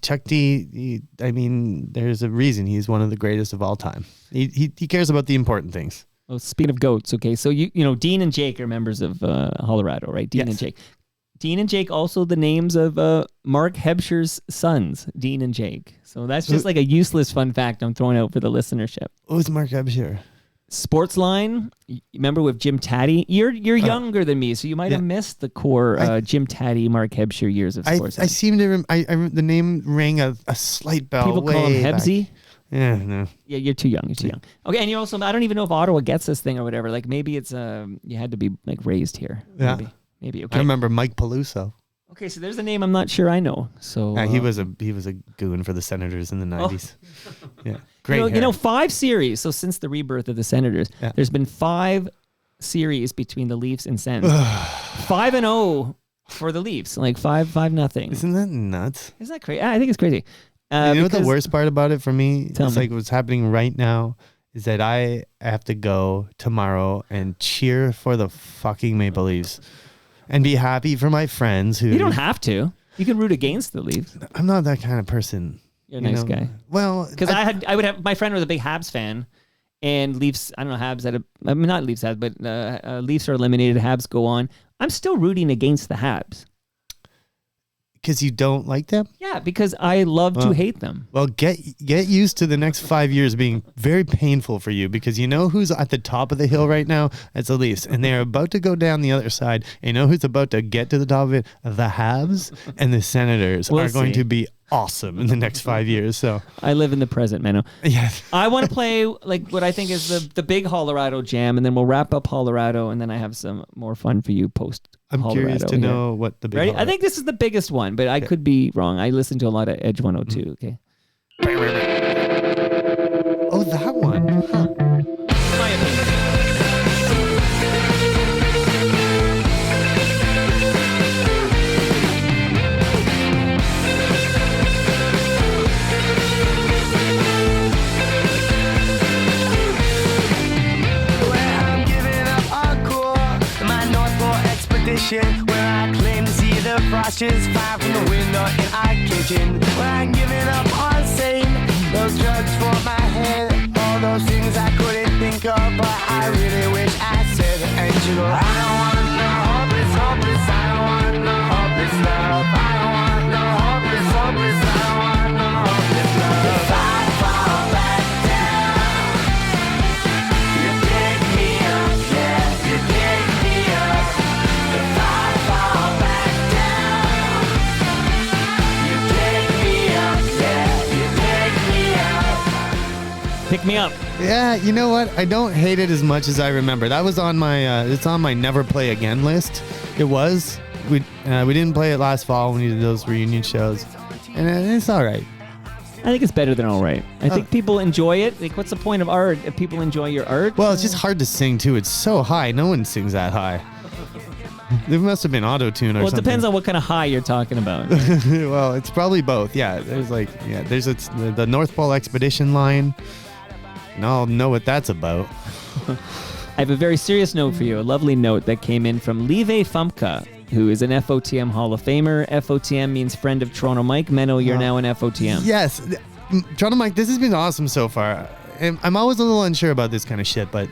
[SPEAKER 3] Chuck D, I mean, there's a reason he's one of the greatest of all time. He cares about the important things.
[SPEAKER 2] Well, speaking of goats, okay, so Dean and Jake are members of Hollorado, right? Dean and Jake. Dean and Jake, also the names of Mark Hebscher's sons, Dean and Jake. So that's just like a useless fun fact I'm throwing out for the listenership.
[SPEAKER 3] Who's Mark Hebscher?
[SPEAKER 2] Sportsline, remember with Jim Taddy? You're younger than me, so you might have missed the core Jim Taddy, Mark Hebscher years of Sportsline.
[SPEAKER 3] I seem to the name rang a slight bell.
[SPEAKER 2] People call him Hebsy.
[SPEAKER 3] Yeah, no.
[SPEAKER 2] Yeah, you're too young. You're too young. Okay, and you're also, I don't even know if Ottawa gets this thing or whatever. Like, maybe it's you had to be like raised here.
[SPEAKER 3] Yeah.
[SPEAKER 2] Maybe. Okay.
[SPEAKER 3] I remember Mike Peluso.
[SPEAKER 2] Okay, so there's a name I'm not sure I know. So
[SPEAKER 3] he was a goon for the Senators in the 90s. Yeah. Great.
[SPEAKER 2] 5 series. So since the rebirth of the Senators, there's been 5 series between the Leafs and Sens. 5-0 for the Leafs. Like 5-0.
[SPEAKER 3] Isn't that nuts?
[SPEAKER 2] Isn't that crazy? I think it's crazy.
[SPEAKER 3] You know what the worst part about it for me?
[SPEAKER 2] Tell
[SPEAKER 3] It's
[SPEAKER 2] me.
[SPEAKER 3] like what's happening right now is that I have to go tomorrow and cheer for the fucking Maple Leafs and be happy for my friends who.
[SPEAKER 2] You don't have to. You can root against the Leafs.
[SPEAKER 3] I'm not that kind of person.
[SPEAKER 2] You're a nice guy.
[SPEAKER 3] Well,
[SPEAKER 2] Because I would have, my friend was a big Habs fan, and Leafs, I don't know, Habs not Leafs had, but Leafs are eliminated, Habs go on. I'm still rooting against the Habs.
[SPEAKER 3] because you don't like them?
[SPEAKER 2] Yeah, because I love to hate them.
[SPEAKER 3] Well, get used to the next 5 years being very painful for you, because you know who's at the top of the hill right now? It's the Leafs, and they're about to go down the other side. And you know who's about to get to the top of it? The Habs and the Senators are going to be awesome in the next 5 years. So
[SPEAKER 2] I live in the present, Menno.
[SPEAKER 3] yeah,
[SPEAKER 2] I want to play like what I think is the big Hollorado jam, and then we'll wrap up Hollorado, and then I have some more fun for you post.
[SPEAKER 3] I'm curious to know what the big.
[SPEAKER 2] Ready? I think this is the biggest one, but I could be wrong. I listen to a lot of Edge 102. Okay.
[SPEAKER 3] Oh, that one. Huh.
[SPEAKER 2] My opinion.
[SPEAKER 1] Where I claim to see the frost just fire from the window in our kitchen. Where I'm giving up on sane, those drugs for my head, all those things I couldn't think of, but I really wish I said. And you go, I don't want no hopeless, hopeless, I don't want no hopeless love. I don't want no hopeless, hopeless, I don't want no hopeless love. If I fall back down, you pick me up, yeah, you pick me up. If I fall back down, you pick me up, yeah, you pick me up.
[SPEAKER 2] Pick me up.
[SPEAKER 3] Yeah, you know what? I don't hate it as much as I remember. That was on my it's on my never play again list. It was. We didn't play it last fall when we did those reunion shows, and it's all right.
[SPEAKER 2] I think it's better than all right. I think people enjoy it. Like, what's the point of art if people enjoy your art?
[SPEAKER 3] Well, it's just hard to sing too. It's so high. No one sings that high. There must have been auto-tune or
[SPEAKER 2] Well, it
[SPEAKER 3] something.
[SPEAKER 2] depends on what kind of high you're talking about.
[SPEAKER 3] Well, it's probably both. Yeah, there's the North Pole Expedition line. And I'll know what that's about.
[SPEAKER 2] I have a very serious note for you, a lovely note that came in from Live Famke, who is an FOTM Hall of Famer. FOTM means friend of Toronto Mike. Menno, you're now an FOTM.
[SPEAKER 3] Yes. Toronto Mike, this has been awesome so far. And I'm always a little unsure about this kind of shit, but...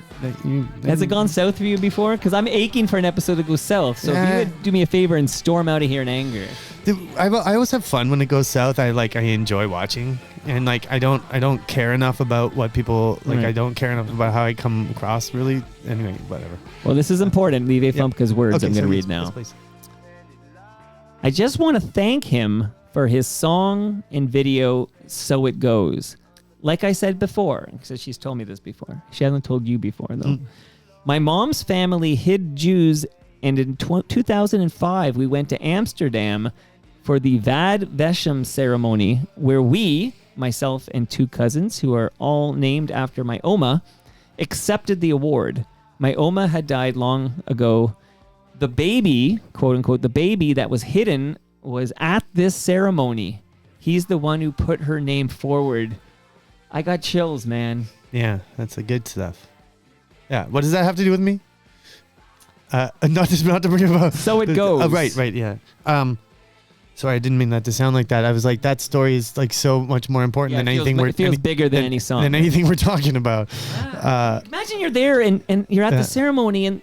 [SPEAKER 2] Has it gone south for you before? Because I'm aching for an episode to go south. So if you would do me a favor and storm out of here in anger.
[SPEAKER 3] Dude, I always have fun when it goes south. I enjoy watching, and I don't care enough about what people like.
[SPEAKER 2] Right.
[SPEAKER 3] I don't care enough about how I come across. Really, anyway, whatever.
[SPEAKER 2] Well, this is important. Live Famke's words
[SPEAKER 3] Okay,
[SPEAKER 2] I'm going to
[SPEAKER 3] so
[SPEAKER 2] read
[SPEAKER 3] yes,
[SPEAKER 2] now.
[SPEAKER 3] please.
[SPEAKER 2] I just want to thank him for his song and video, So It Goes. Like I said before, because she's told me this before. She hasn't told you before, though. My mom's family hid Jews, and in 2005, we went to Amsterdam for the Vad Veshem ceremony, where we, myself and two cousins, who are all named after my Oma, accepted the award. My Oma had died long ago. The baby, quote unquote, the baby that was hidden was at this ceremony. He's the one who put her name forward. I got chills, man.
[SPEAKER 3] Yeah, that's the good stuff. Yeah, what does that have to do with me? Not to bring about.
[SPEAKER 2] So it goes.
[SPEAKER 3] Right, yeah. Sorry, I didn't mean that to sound like that. I was like, that story is like so much more important than anything
[SPEAKER 2] it feels bigger than any song.
[SPEAKER 3] than anything we're talking about.
[SPEAKER 2] Imagine you're there and you're at
[SPEAKER 3] Yeah.
[SPEAKER 2] the ceremony and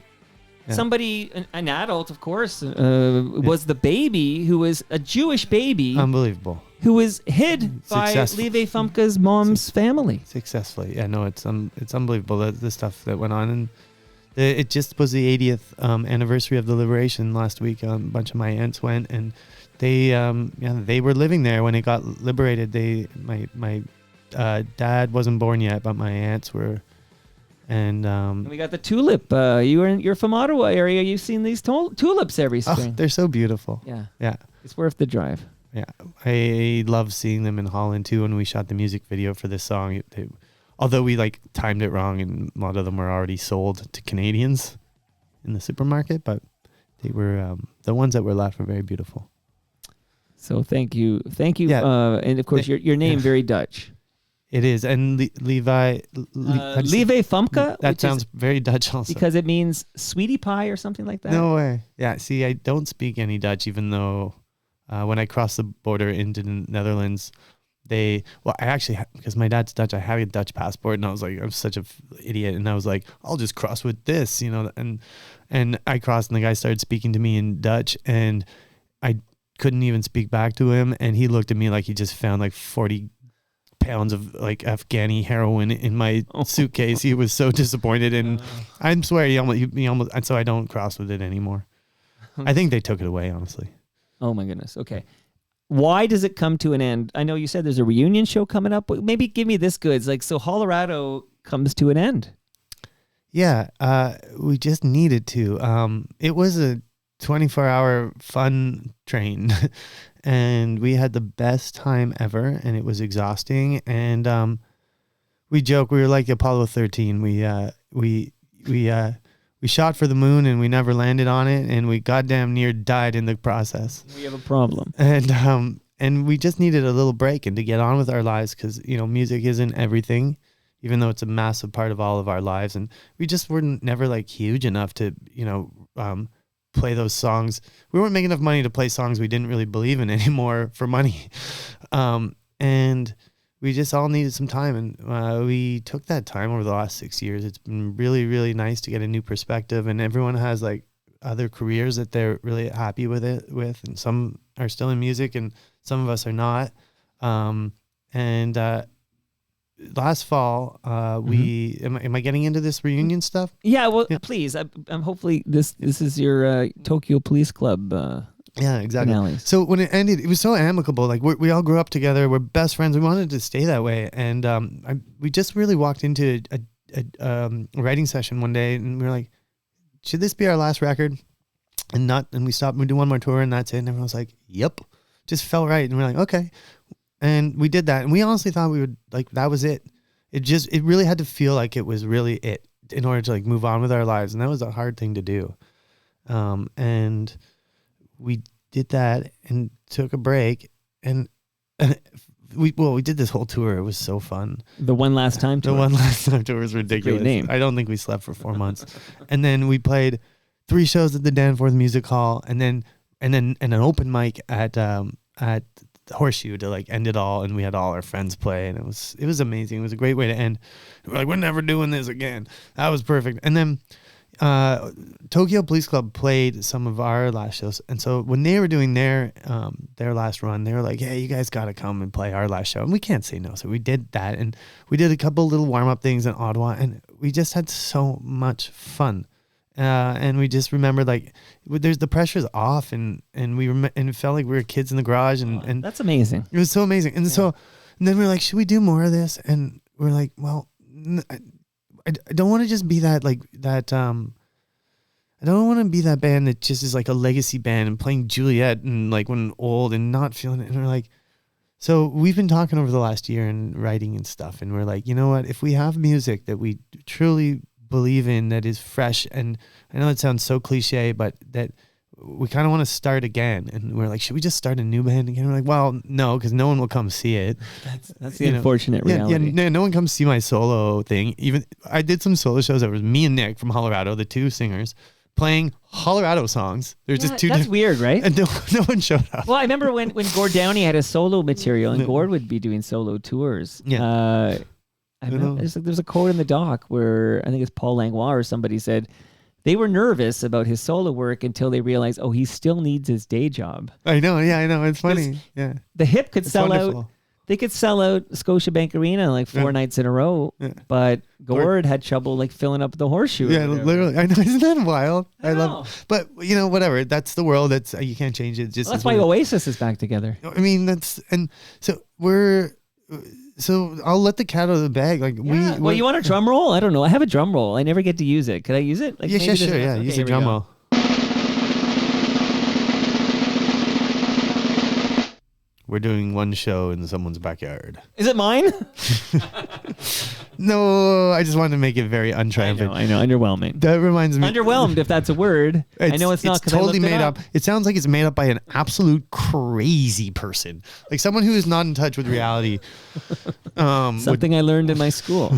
[SPEAKER 3] Yeah.
[SPEAKER 2] somebody, an adult, of course, was the baby who was a Jewish baby
[SPEAKER 3] Unbelievable.
[SPEAKER 2] who was hid
[SPEAKER 3] Successful.
[SPEAKER 2] by Live Famke's mom's family.
[SPEAKER 3] Successfully. Yeah, no, it's unbelievable, the stuff that went on. And it just was the 80th anniversary of the liberation last week. A bunch of my aunts went, and they were living there when it got liberated. My dad wasn't born yet, but my aunts were. And
[SPEAKER 2] And we got the tulip. You're from Ottawa area. You've seen these tulips every spring.
[SPEAKER 3] they're so beautiful.
[SPEAKER 2] Yeah, it's worth the drive.
[SPEAKER 3] Yeah, I love seeing them in Holland too. When we shot the music video for this song, although we timed it wrong, and a lot of them were already sold to Canadians in the supermarket, but they were the ones that were left were very beautiful.
[SPEAKER 2] So thank you.
[SPEAKER 3] Yeah.
[SPEAKER 2] And of course, your name very Dutch.
[SPEAKER 3] It is, and Levi.
[SPEAKER 2] Lieve Fumka.
[SPEAKER 3] That sounds very Dutch, also.
[SPEAKER 2] Because it means sweetie pie or something like that.
[SPEAKER 3] No way. Yeah. See, I don't speak any Dutch, even though when I crossed the border into the Netherlands, I actually, because my dad's Dutch, I have a Dutch passport, and I was like, I'm such an idiot, and I was like, I'll just cross with this, and I crossed, and the guy started speaking to me in Dutch, and I couldn't even speak back to him, and he looked at me like he just found like 40 pounds of like Afghani heroin in my suitcase. He was so disappointed, and I swear he almost, and so I don't cross with it anymore. I think they took it away, honestly.
[SPEAKER 2] Oh my goodness. Okay. Why does it come to an end? I know you said there's a reunion show coming up, but maybe give me this goods. Like, so Hollorado comes to an end.
[SPEAKER 3] Yeah, we just needed to. It was a 24-hour fun train, and we had the best time ever, and it was exhausting. And we joke, we were like the Apollo 13. We shot for the moon, and we never landed on it, and we goddamn near died in the process.
[SPEAKER 2] We have a problem.
[SPEAKER 3] And we just needed a little break and to get on with our lives, because music isn't everything, even though it's a massive part of all of our lives. And we just were never like huge enough to play those songs. We weren't making enough money to play songs we didn't really believe in anymore for money, and we just all needed some time, and we took that time over the last 6 years. It's been really, really nice to get a new perspective, and everyone has like other careers that they're really happy with, and some are still in music, and some of us are not. Last fall, am I getting into this reunion stuff?
[SPEAKER 2] Yeah, well, please. I'm hopefully this is your Tokyo Police Club.
[SPEAKER 3] Yeah, exactly.
[SPEAKER 2] Finale.
[SPEAKER 3] So when it ended, it was so amicable. Like we all grew up together. We're best friends. We wanted to stay that way, and we just really walked into a writing session one day, and we were like, "Should this be our last record?" And we stopped. We do one more tour, and that's it. And everyone was like, "Yep," just felt right, and we're like, "Okay." And we did that, and we honestly thought we would like that was it. It really had to feel like it was really it in order to like move on with our lives, and that was a hard thing to do. And we did that and took a break, and we did this whole tour. It was so fun.
[SPEAKER 2] The One Last Time tour.
[SPEAKER 3] The One Last Time tour was ridiculous.
[SPEAKER 2] Great name.
[SPEAKER 3] I don't think we slept for 4 months, and then we played 3 shows at the Danforth Music Hall, and then an open mic at the Horseshoe to like end it all, and we had all our friends play, and it was amazing. It was a great way to end. We're like, we're never doing this again. That was perfect. And then Tokyo Police Club played some of our last shows, and so when they were doing their last run, they were like, hey, you guys got to come and play our last show, and we can't say no. So we did that, and we did a couple little warm-up things in Ottawa, and we just had so much fun. And we just remembered like there's the pressure's off, and it felt like we were kids in the garage, and
[SPEAKER 2] that's amazing.
[SPEAKER 3] It was so amazing. And so and then we're like, should we do more of this? And we're like, well, I don't want to just be that like that. I don't want to be that band that just is like a legacy band and playing Juliet and like when old and not feeling it. And we're like, so we've been talking over the last year and writing and stuff, and we're like, you know what? If we have music that we truly believe in, that is fresh, and I know it sounds so cliche, but that we kind of want to start again, and we're like, should we just start a new band again? We're like, well, no, because no one will come see it.
[SPEAKER 2] That's the unfortunate reality.
[SPEAKER 3] Yeah, no one comes see my solo thing. Even I did some solo shows. It was me and Nick from Hollorado, the 2 singers, playing Hollorado songs. There's just 2.
[SPEAKER 2] That's weird, right?
[SPEAKER 3] And no one showed up.
[SPEAKER 2] Well, I remember when Gord Downey had a solo material, and Gord would be doing solo tours.
[SPEAKER 3] Yeah.
[SPEAKER 2] I remember, there's a quote in the doc where I think it's Paul Langlois or somebody said they were nervous about his solo work until they realized, he still needs his day job.
[SPEAKER 3] I know. Yeah, I know. It's funny. Yeah.
[SPEAKER 2] The Hip could sell
[SPEAKER 3] wonderful.
[SPEAKER 2] out. They could sell out Scotiabank Arena like 4 nights in a row, but Gord had trouble like filling up the Horseshoe.
[SPEAKER 3] Yeah, literally. I know. Isn't that wild?
[SPEAKER 2] I
[SPEAKER 3] love. But whatever. That's the world. That's you can't change it. Just
[SPEAKER 2] that's why Oasis is back together.
[SPEAKER 3] I mean, So I'll let the cat out of the bag. Like
[SPEAKER 2] well, you want a drum roll? I don't know. I have a drum roll. I never get to use it. Could I use it? Like,
[SPEAKER 3] yeah, sure. Yeah,
[SPEAKER 2] okay,
[SPEAKER 3] use a drum roll. We're doing one show in someone's backyard.
[SPEAKER 2] Is it mine?
[SPEAKER 3] No, I just wanted to make it very untriumphant.
[SPEAKER 2] I know. Underwhelming.
[SPEAKER 3] That reminds me.
[SPEAKER 2] Underwhelmed, if that's a word. I know it's not because
[SPEAKER 3] totally
[SPEAKER 2] I looked
[SPEAKER 3] made
[SPEAKER 2] it up.
[SPEAKER 3] It sounds like it's made up by an absolute crazy person, like someone who is not in touch with reality.
[SPEAKER 2] Something I learned in my school.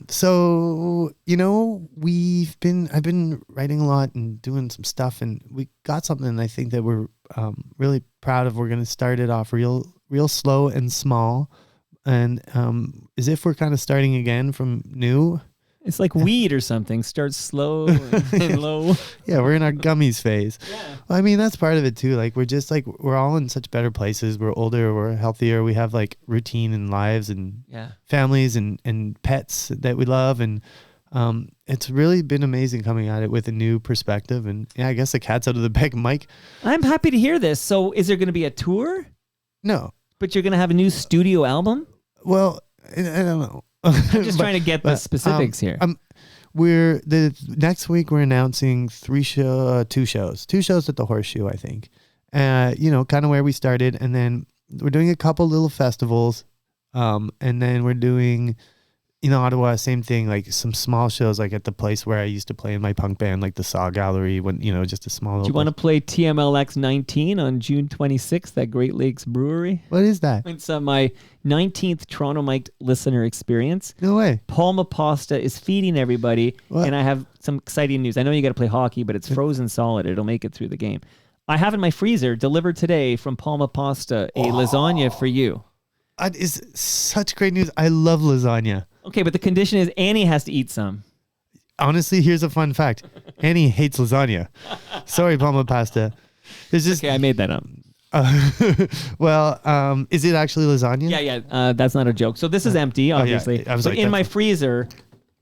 [SPEAKER 3] So I've been writing a lot and doing some stuff, and we got something I think that we're really proud of. We're going to start it off real slow and small, and as if we're kind of starting again from new.
[SPEAKER 2] It's like weed or something. Starts slow and low.
[SPEAKER 3] Yeah, we're in our gummies phase.
[SPEAKER 2] Yeah.
[SPEAKER 3] Well, I mean, that's part of it too. Like we're all in such better places. We're older, we're healthier. We have like routine and lives and families and pets that we love. And it's really been amazing coming at it with a new perspective. And yeah, I guess the cat's out of the bag. Mike,
[SPEAKER 2] I'm happy to hear this. So is there going to be a tour?
[SPEAKER 3] No.
[SPEAKER 2] But you're going to have a new studio album?
[SPEAKER 3] Well, I don't know.
[SPEAKER 2] I'm just trying to get the specifics here.
[SPEAKER 3] Next week we're announcing two shows at the Horseshoe, I think. Kind of where we started, and then we're doing a couple little festivals, and then we're doing, Ottawa, same thing, like some small shows, like at the place where I used to play in my punk band, like the Saw Gallery, when just a small.
[SPEAKER 2] Do you want to play TMLX 19 on June 26th at Great Lakes Brewery?
[SPEAKER 3] What is that?
[SPEAKER 2] It's my 19th Toronto Mic'd listener experience.
[SPEAKER 3] No way.
[SPEAKER 2] Palma Pasta is feeding everybody, and I have some exciting news. I know you got to play hockey, but it's frozen solid. It'll make it through the game. I have in my freezer, delivered today from Palma Pasta, a lasagna for you.
[SPEAKER 3] That is such great news. I love lasagna.
[SPEAKER 2] Okay, but the condition is Annie has to eat some.
[SPEAKER 3] Honestly, here's a fun fact. Annie hates lasagna. Sorry, Palma Pasta.
[SPEAKER 2] Okay, I made that up.
[SPEAKER 3] Well, is it actually lasagna?
[SPEAKER 2] Yeah. That's not a joke. So this is empty, obviously.
[SPEAKER 3] I was
[SPEAKER 2] but
[SPEAKER 3] like,
[SPEAKER 2] in my freezer,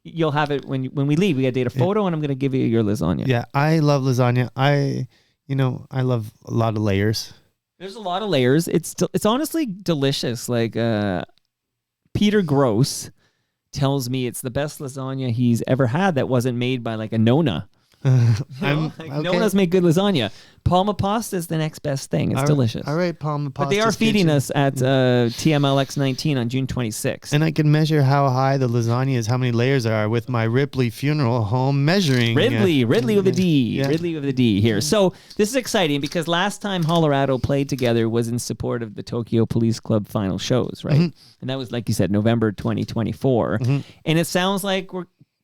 [SPEAKER 2] you'll have it when we leave. We got to date a photo, and I'm going to give you your lasagna.
[SPEAKER 3] Yeah, I love lasagna. I love a lot of layers.
[SPEAKER 2] There's a lot of layers. It's honestly delicious. Like Peter Gross tells me it's the best lasagna he's ever had that wasn't made by like a Nona. Nona's make good lasagna. Palma Pasta is the next best thing. It's delicious.
[SPEAKER 3] All right, Palma Pasta.
[SPEAKER 2] But they are feeding us at TMLX 19 on June 26th.
[SPEAKER 3] And I can measure how high the lasagna is, how many layers there are with my Ripley Funeral Home measuring.
[SPEAKER 2] Ridley with a D.
[SPEAKER 3] Yeah.
[SPEAKER 2] Ridley with a D here. So this is exciting because last time Hollorado played together was in support of the Tokyo Police Club final shows, right? Mm-hmm. And that was, like you said, November 2024. Mm-hmm. And it sounds like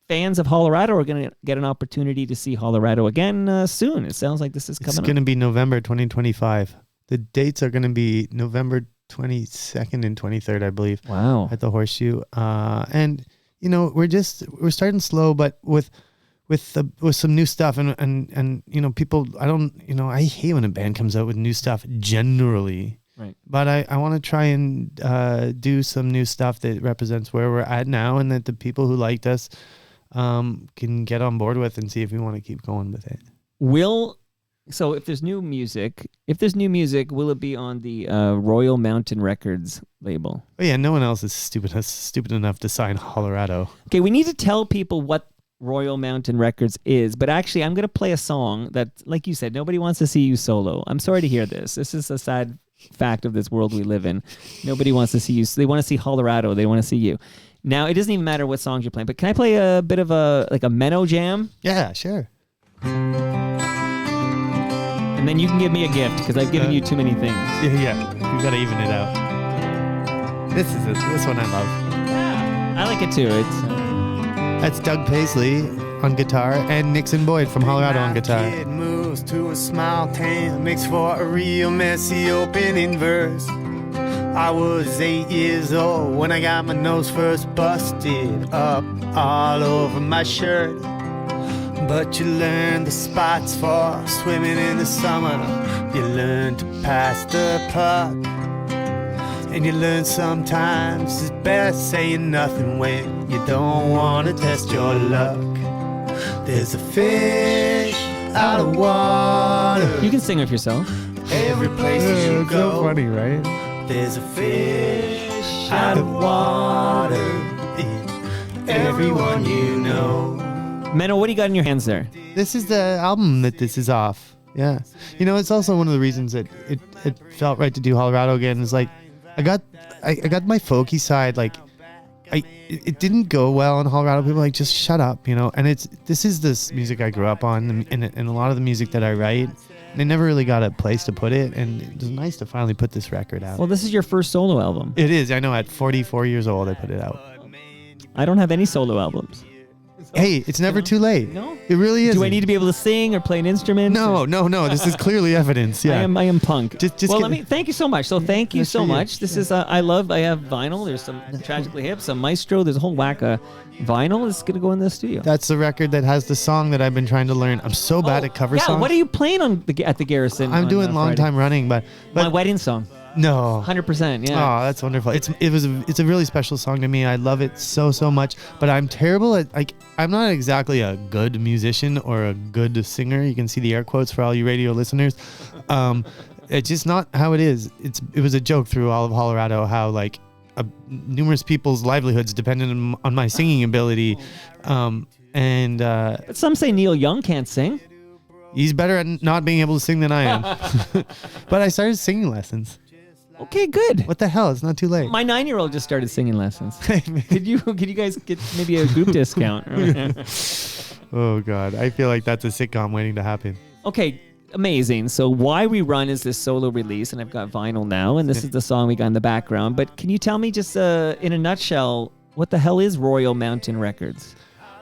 [SPEAKER 2] fans of Hollorado are going to get an opportunity to see Hollorado again soon. It sounds like this is coming up. It's
[SPEAKER 3] going to be November 2025. The dates are going to be November 22nd and 23rd, I believe.
[SPEAKER 2] Wow.
[SPEAKER 3] At the Horseshoe. And, we're starting slow, but with some new stuff and people, I hate when a band comes out with new stuff generally.
[SPEAKER 2] Right.
[SPEAKER 3] But I want to try and do some new stuff that represents where we're at now and that the people who liked us can get on board with and see if we want to keep going with it.
[SPEAKER 2] So if there's new music, will it be on the Royal Mountain Records label?
[SPEAKER 3] Oh yeah, no one else is stupid enough to sign Hollorado.
[SPEAKER 2] Okay, we need to tell people what Royal Mountain Records is, but actually I'm going to play a song that, like you said, nobody wants to see you solo. I'm sorry to hear this. This is a sad fact of this world we live in. Nobody wants to see you. They want to see Hollorado. They want to see you. Now, it doesn't even matter what songs you're playing, but can I play a bit of a Menno jam?
[SPEAKER 3] Yeah, sure.
[SPEAKER 2] And then you can give me a gift because I've given you too many things.
[SPEAKER 3] Yeah. You got to even it out. This one I love.
[SPEAKER 2] Yeah, I like it too.
[SPEAKER 3] That's Doug Paisley on guitar and Nixon Boyd from Hollorado on guitar.
[SPEAKER 1] Kid moves to a small town, makes for a real messy opening verse. I was 8 years old when I got my nose first busted up all over my shirt. But you learn the spots for swimming in the summer. You learn to pass the puck. And you learn sometimes it's best saying nothing when you don't want to test your luck. There's a fish out of water.
[SPEAKER 2] You can sing of yourself.
[SPEAKER 1] Every place you go.
[SPEAKER 3] So funny, right?
[SPEAKER 1] There's a fish out of water in everyone you know.
[SPEAKER 2] Menno, what do you got in your hands there?
[SPEAKER 3] This is the album that this is off. Yeah. It's also one of the reasons that it felt right to do Hollorado again. Is like I got my folky side like it didn't go well in Hollorado. People were like, just shut up, you know. And this is this music I grew up on, and a lot of the music that I write. And I never really got a place to put it, and it was nice to finally put this record out.
[SPEAKER 2] Well, this is your first solo album.
[SPEAKER 3] It is. I know. At 44 years old, I put it out.
[SPEAKER 2] I don't have any solo albums.
[SPEAKER 3] Hey, it's never too late.
[SPEAKER 2] No?
[SPEAKER 3] It really is.
[SPEAKER 2] Do I need to be able to sing or play an instrument?
[SPEAKER 3] No. This is clearly evidence. Yeah.
[SPEAKER 2] I am punk.
[SPEAKER 3] Just
[SPEAKER 2] well, thank you so much. So thank you
[SPEAKER 3] That's
[SPEAKER 2] so
[SPEAKER 3] for you.
[SPEAKER 2] much. This is, I have vinyl. There's some Tragically Hip, some Maestro. There's a whole whack of vinyl. It's going to go in the studio.
[SPEAKER 3] That's the record that has the song that I've been trying to learn. I'm so bad at cover songs.
[SPEAKER 2] Yeah, what are you playing at the Garrison?
[SPEAKER 3] I'm doing long
[SPEAKER 2] Friday?
[SPEAKER 3] time running, but
[SPEAKER 2] My wedding song.
[SPEAKER 3] no.
[SPEAKER 2] 100%, yeah.
[SPEAKER 3] Oh, that's wonderful. It's a really special song to me. I love it so much. But I'm terrible at I'm not exactly a good musician or a good singer. You can see the air quotes for all you radio listeners. It's just not how it is. It was a joke through all of Hollorado how numerous people's livelihoods depended on my singing ability.
[SPEAKER 2] But some say Neil Young can't sing.
[SPEAKER 3] He's better at not being able to sing than I am. But I started singing lessons.
[SPEAKER 2] Okay, good.
[SPEAKER 3] What the hell? It's not too late.
[SPEAKER 2] My 9-year-old just started singing lessons. Could you guys get maybe a group discount?
[SPEAKER 3] Oh God, I feel like that's a sitcom waiting to happen.
[SPEAKER 2] Okay, amazing. So Why We Run is this solo release, and I've got vinyl now, and this is the song we got in the background. But can you tell me just in a nutshell, what the hell is Royal Mountain Records?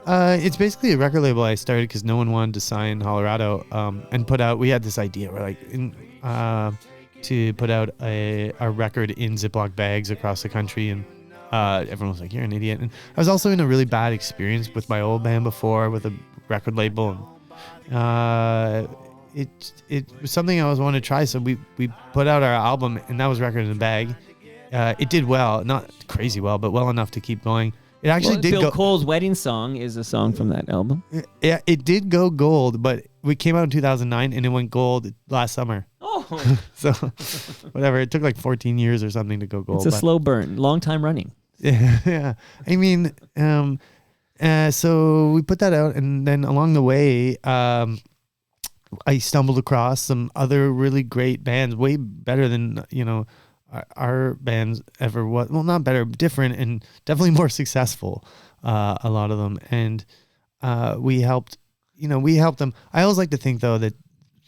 [SPEAKER 3] It's basically a record label I started because no one wanted to sign Hollorado and put out. We had this idea, to put out a record in Ziploc bags across the country, and everyone was like, "You're an idiot." And I was also in a really bad experience with my old band before with a record label. It was something I always wanted to try, so we put out our album, and that was Record in a Bag. It did well, not crazy well, but well enough to keep going. It actually did
[SPEAKER 2] Bill
[SPEAKER 3] go.
[SPEAKER 2] Cole's wedding song is a song from that album.
[SPEAKER 3] Yeah, it did go gold, but we came out in 2009, and it went gold last summer.
[SPEAKER 2] Oh,
[SPEAKER 3] So, whatever. It took like 14 years or something to go gold.
[SPEAKER 2] it's a slow burn, long time running.
[SPEAKER 3] Yeah. I mean, so we put that out, and then along the way, I stumbled across some other really great bands, way better than, our bands ever was. Well, not better, different, and definitely more successful, a lot of them. And we helped them. I always like to think, though, that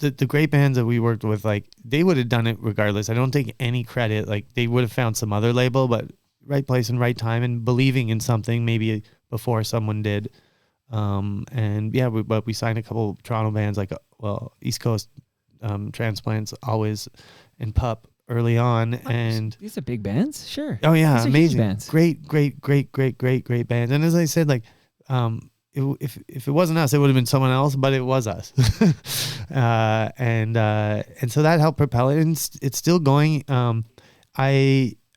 [SPEAKER 3] the great bands that we worked with, they would have done it regardless. I don't take any credit. They would have found some other label, but right place and right time, and believing in something maybe before someone did. But we signed a couple Toronto bands East Coast Transplants, Always, and Pup early on. And
[SPEAKER 2] These are big bands, sure.
[SPEAKER 3] Oh yeah,
[SPEAKER 2] These are
[SPEAKER 3] amazing
[SPEAKER 2] huge bands.
[SPEAKER 3] Great bands. And as I said, if it wasn't us, it would have been someone else, but it was us. And so that helped propel it, and it's still going.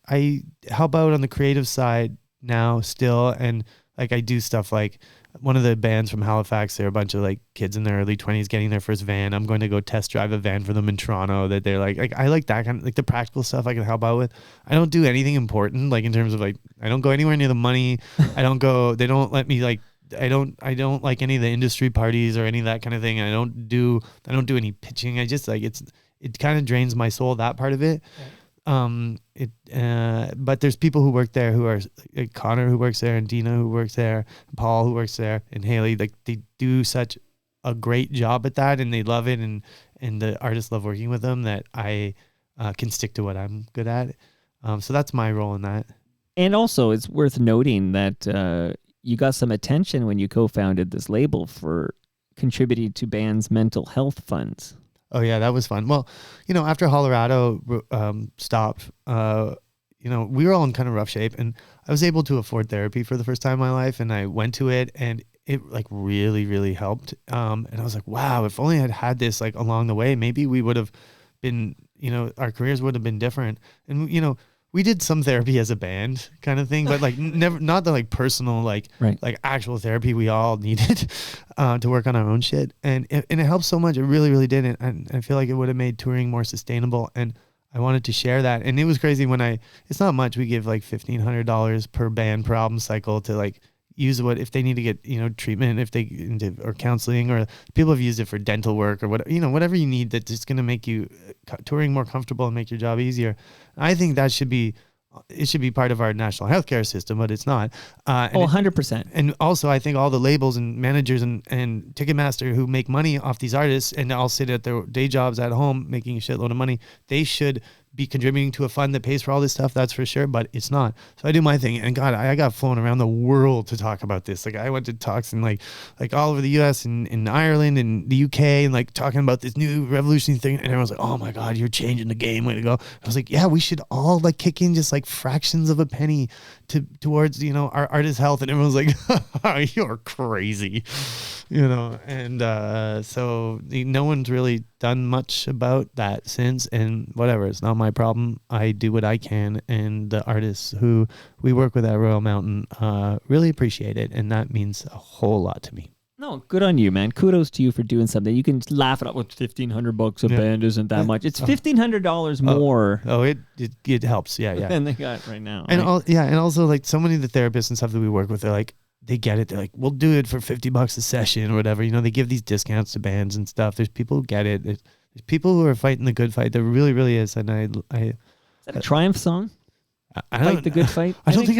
[SPEAKER 3] I help out on the creative side now still, and I do stuff like one of the bands from Halifax. They're a bunch of kids in their early 20s getting their first van. I'm going to go test drive a van for them in Toronto. That they're I like that kind of the practical stuff I can help out with. I don't do anything important in terms of I don't go anywhere near the money. I don't go. They don't let me I don't like any of the industry parties or any of that kind of thing. I don't do any pitching. I just it kind of drains my soul, that part of it. But there's people who work there who are Connor who works there, and Dina who works there, and Paul who works there, and Haley. They do such a great job at that, and they love it, and the artists love working with them, that I can stick to what I'm good at. So that's my role in that.
[SPEAKER 2] And also, it's worth noting that you got some attention when you co-founded this label for contributing to bands' mental health funds.
[SPEAKER 3] Oh yeah, that was fun. Well, after Hollorado stopped, we were all in kind of rough shape, and I was able to afford therapy for the first time in my life, and I went to it, and it really, really helped. And I was like, wow, if only I'd had this along the way, maybe we would have been, our careers would have been different. And we did some therapy as a band kind of thing, but never, not the personal,
[SPEAKER 2] right.
[SPEAKER 3] Actual therapy we all needed to work on our own shit. And it helped so much. It really, really did. And I feel like it would have made touring more sustainable. And I wanted to share that. And it was crazy when it's not much. We give $1,500 per band per album cycle to use if they need to get, treatment, if they, or counseling, or people have used it for dental work or whatever you need that's just going to make you touring more comfortable and make your job easier. I think that should be it should be part of our national healthcare system, but it's not. And
[SPEAKER 2] 100%.
[SPEAKER 3] And also, I think all the labels and managers and Ticketmaster who make money off these artists and all sit at their day jobs at home making a shitload of money, they should be contributing to a fund that pays for all this stuff, that's for sure, but it's not. So I do my thing, and God, I got flown around the world to talk about this. Like I went to talks in like all over the US and in Ireland and the UK, and like talking about this new revolutionary thing, and everyone's like, oh my God, you're changing the game, way to go. I was like, yeah, we should all like kick in just like fractions of a penny towards, you know, our artist health, and everyone's like, you're crazy, you know. And so no one's really done much about that since, and whatever, it's not my problem. I do what I can, and the artists who we work with at Royal Mountain really appreciate it, and that means a whole lot to me.
[SPEAKER 2] No, good on you, man. Kudos to you for doing something. You can laugh it up with $1,500 a band isn't that much. It's $1,500 more.
[SPEAKER 3] Oh, it helps. Yeah.
[SPEAKER 2] than they got right now.
[SPEAKER 3] And
[SPEAKER 2] right?
[SPEAKER 3] and also like so many of the therapists and stuff that we work with, they're like, they get it. They're like, we'll do it for $50 a session or whatever. You know, they give these discounts to bands and stuff. There's people who get it. There's people who are fighting the good fight. There really, really is. And
[SPEAKER 2] is that a Triumph song?
[SPEAKER 3] I don't,
[SPEAKER 2] Fight the good fight.
[SPEAKER 3] I don't think